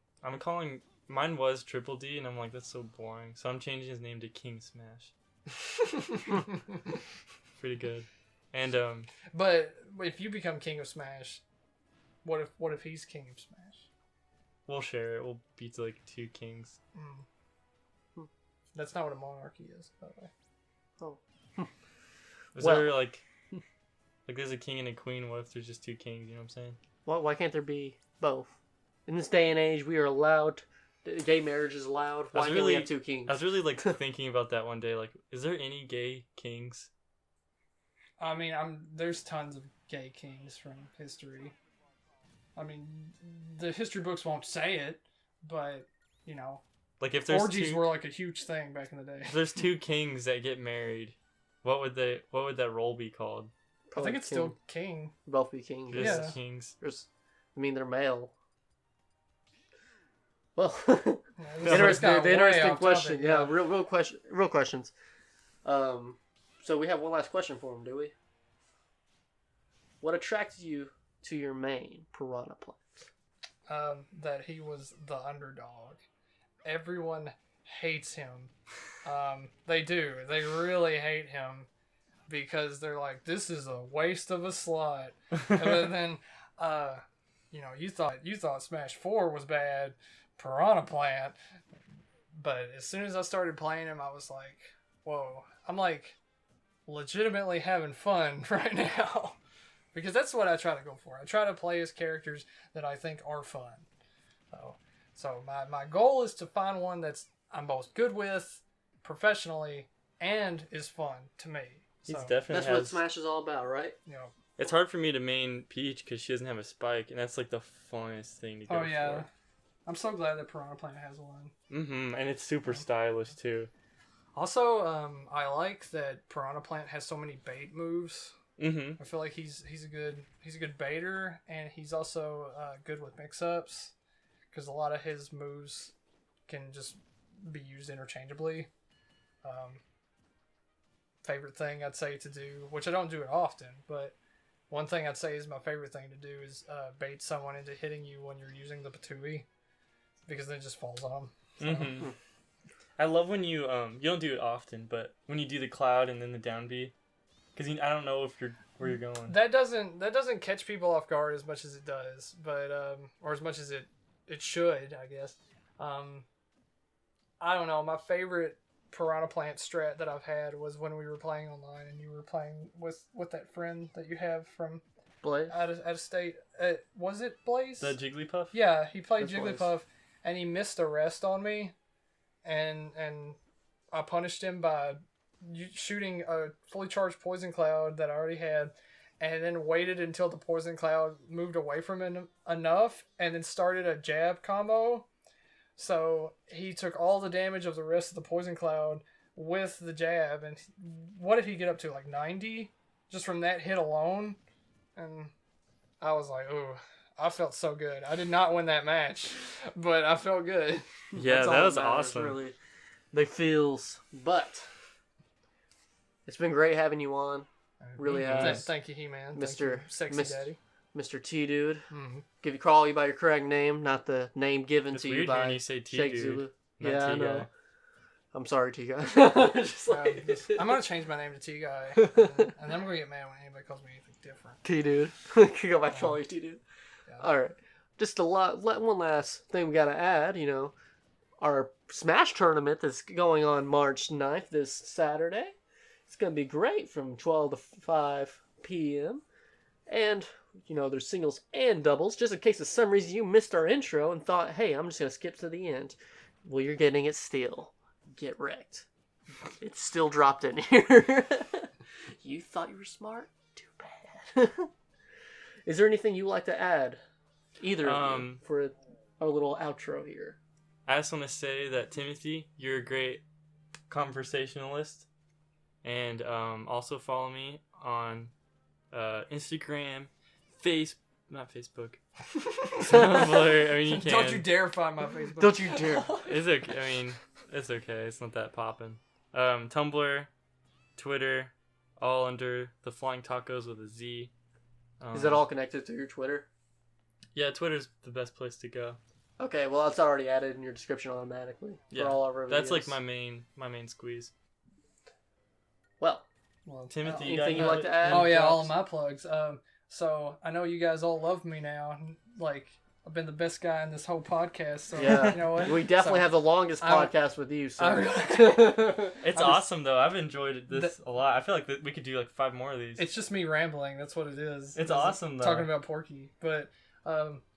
mine was Triple D, and I'm like, that's so boring. So I'm changing his name to King Smash. Pretty good. And, but if you become King of Smash, what if he's King of Smash? We'll share it. We'll be like 2 kings. That's not what a monarchy is, by the way. Oh. Is there like there's a king and a queen? What if there's just 2 kings? You know what I'm saying? Why can't there be both? In this day and age, we are allowed. Gay marriage is allowed. Why can't we have 2 kings? I was really like thinking about that one day. Like, is there any gay kings? I mean, there's tons of gay kings from history. I mean, the history books won't say it, but you know. Like if there's orgies were like a huge thing back in the day. If there's 2 kings that get married, what would that role be called? I think it's still king. Both be kings. Just kings. They're male. Well, interesting question. Yeah, real questions. So we have one last question for him, do we? What attracted you to your main Piranha Plant? That he was the underdog. Everyone hates him. They do. They really hate him because they're like, this is a waste of a slot. And then, you thought Smash 4 was bad, Piranha Plant. But as soon as I started playing him, I was like, whoa. I'm like legitimately having fun right now. Because that's what I try to go for. I try to play as characters that I think are fun. So my goal is to find one I'm both good with professionally and is fun to me. So That's what Smash is all about, right? You know, it's hard for me to main Peach because she doesn't have a spike, and that's like the funnest thing to go for. Oh yeah, I'm so glad that Piranha Plant has one. Mm-hmm, and it's super stylish too. Also, I like that Piranha Plant has so many bait moves. Mm-hmm. I feel like he's a good baiter, and he's also good with mix-ups. Because a lot of his moves can just be used interchangeably. Favorite thing I'd say to do, which I don't do it often, but one thing I'd say is my favorite thing to do is bait someone into hitting you when you're using the Patui, because then it just falls on them. So. Mm-hmm. I love when you don't do it often, but when you do the cloud and then the down B, because I don't know where you're going. That doesn't catch people off guard as much as it does, but or as much as it should, I guess. I don't know. My favorite Piranha Plant strat that I've had was when we were playing online and you were playing with that friend that you have from Blaze? out of state. Was it Blaze? The Jigglypuff? Yeah, he played That's Blaze. Jigglypuff and he missed a rest on me, and I punished him by shooting a fully charged poison cloud that I already had, and then waited until the poison cloud moved away from him enough, and then started a jab combo. So he took all the damage of the rest of the poison cloud with the jab, and what did he get up to, like 90? Just from that hit alone? And I was like, ooh, I felt so good. I did not win that match, but I felt good. Yeah, That's all that was matters, awesome. Really. They feels. But it's been great having you on. Really has. Thank you, He-Man. Mr. Thank you, Sexy Daddy. Mr. TeaDude. Mm-hmm. Call you by your correct name, not the name given It's to you weird by hearing you say Shake TeaDude, Zulu. not Yeah, I T-Guy. know. I'm sorry, T-Guy. Just I'm going to change my name to T-Guy, and then I'm going to get mad when anybody calls me anything different. T-Dude. Can go back to call you T-Dude. Yeah. Alright. Just one last thing we gotta add, our Smash tournament that's going on March 9th, this Saturday. It's gonna be great from 12 to 5 p.m. And, there's singles and doubles, just in case for some reason you missed our intro and thought, hey, I'm just gonna skip to the end. Well, you're getting it still. Get wrecked. It's still dropped in here. You thought you were smart? Too bad. Is there anything you would like to add? Either of you, for our little outro here. I just want to say that, Timothy, you're a great conversationalist. And also follow me on Instagram, not Facebook. Tumblr. I mean, you can. Don't you dare find my Facebook. Don't you dare. It's okay. I mean, it's okay. It's not that poppin'. Tumblr, Twitter, all under the Flying Tacos with a Z. Is that all connected to your Twitter? Yeah, Twitter's the best place to go. Okay, well, that's already added in your description automatically. Yeah, for all of our videos. That's like my main squeeze. Well, Timothy, anything you'd like to add? Oh yeah, all of my plugs. So I know you guys all love me now. Like, I've been the best guy in this whole podcast. So Yeah, you know what? we definitely have the longest podcast with you. So It's awesome though. I've enjoyed this a lot. I feel like we could do like 5 more of these. It's just me rambling. That's what it is. It's awesome though. Talking about Porky, but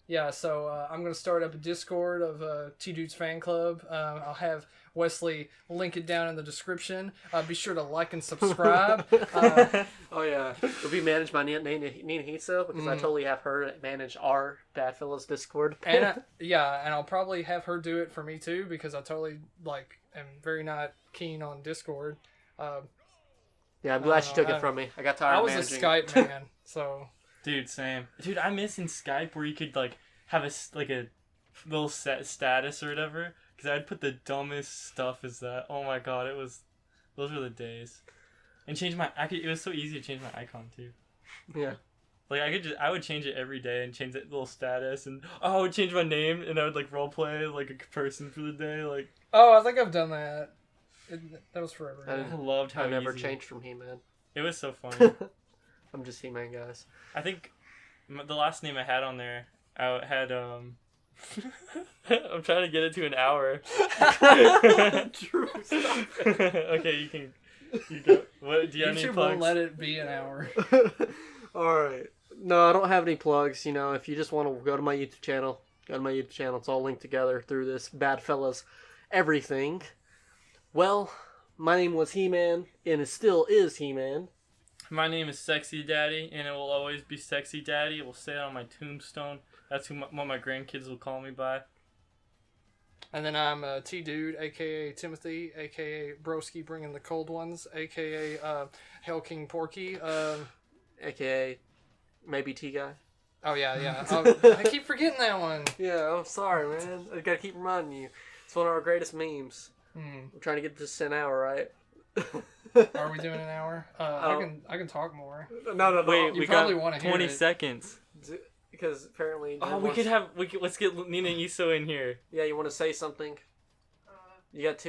yeah. So I'm gonna start up a Discord of TeaDude's fan club. I'll have Wesley link it down in the description. Be sure to like and subscribe. Oh yeah, it'll be managed by Nina Hitso because I totally have her manage our BadFellas Discord. And and I'll probably have her do it for me too because I totally am very not keen on Discord. Yeah, I'm glad she took it from me. I got tired of managing. I was a Skype man, so. Dude, same. Dude, I miss in Skype where you could have a little set status or whatever. Because I'd put the dumbest stuff as that. Oh my god, those were the days. And it was so easy to change my icon too. Yeah. Like I would change it every day and change that little status, and I would change my name and I would roleplay like a person for the day. Oh, I think I've done that. That was forever. I loved how I never easy. changed from He-Man. It was so funny. I'm just He-Man, guys. I think the last name I had on there, I had I'm trying to get it to an hour. True. Stop it. Okay, you go. What do you have any YouTube plugs? won't let it be an hour. All right. No, I don't have any plugs. If you just want to go to my YouTube channel, It's all linked together through this BadFellas everything. Well, my name was He-Man, and it still is He-Man. My name is Sexy Daddy, and it will always be Sexy Daddy. It will say it on my tombstone. That's what my grandkids will call me by. And then I'm TeaDude, a.k.a. Timothy, a.k.a. Broski bringing the cold ones, a.k.a. Hell King Porky, A.K.A. maybe T-Guy. Oh, yeah. I keep forgetting that one. Yeah, I'm sorry, man. I gotta keep reminding you. It's one of our greatest memes. We're trying to get this to an hour, right? Are we doing an hour? I can talk more. No. Wait, You we probably got wanna hear 20 it. seconds. Because apparently... Let's get Nina Iso in here. Yeah, you want to say something? You got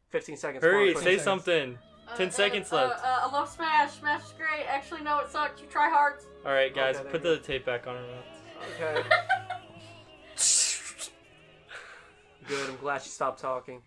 15 seconds. Hurry, Come on, say 20 seconds. something. 10 seconds left. I love Smash. Smash is great. Actually, no, it sucks. You try hard. Alright, guys, Okay, put there the tape back on her mouth. Okay. Good, I'm glad you stopped talking.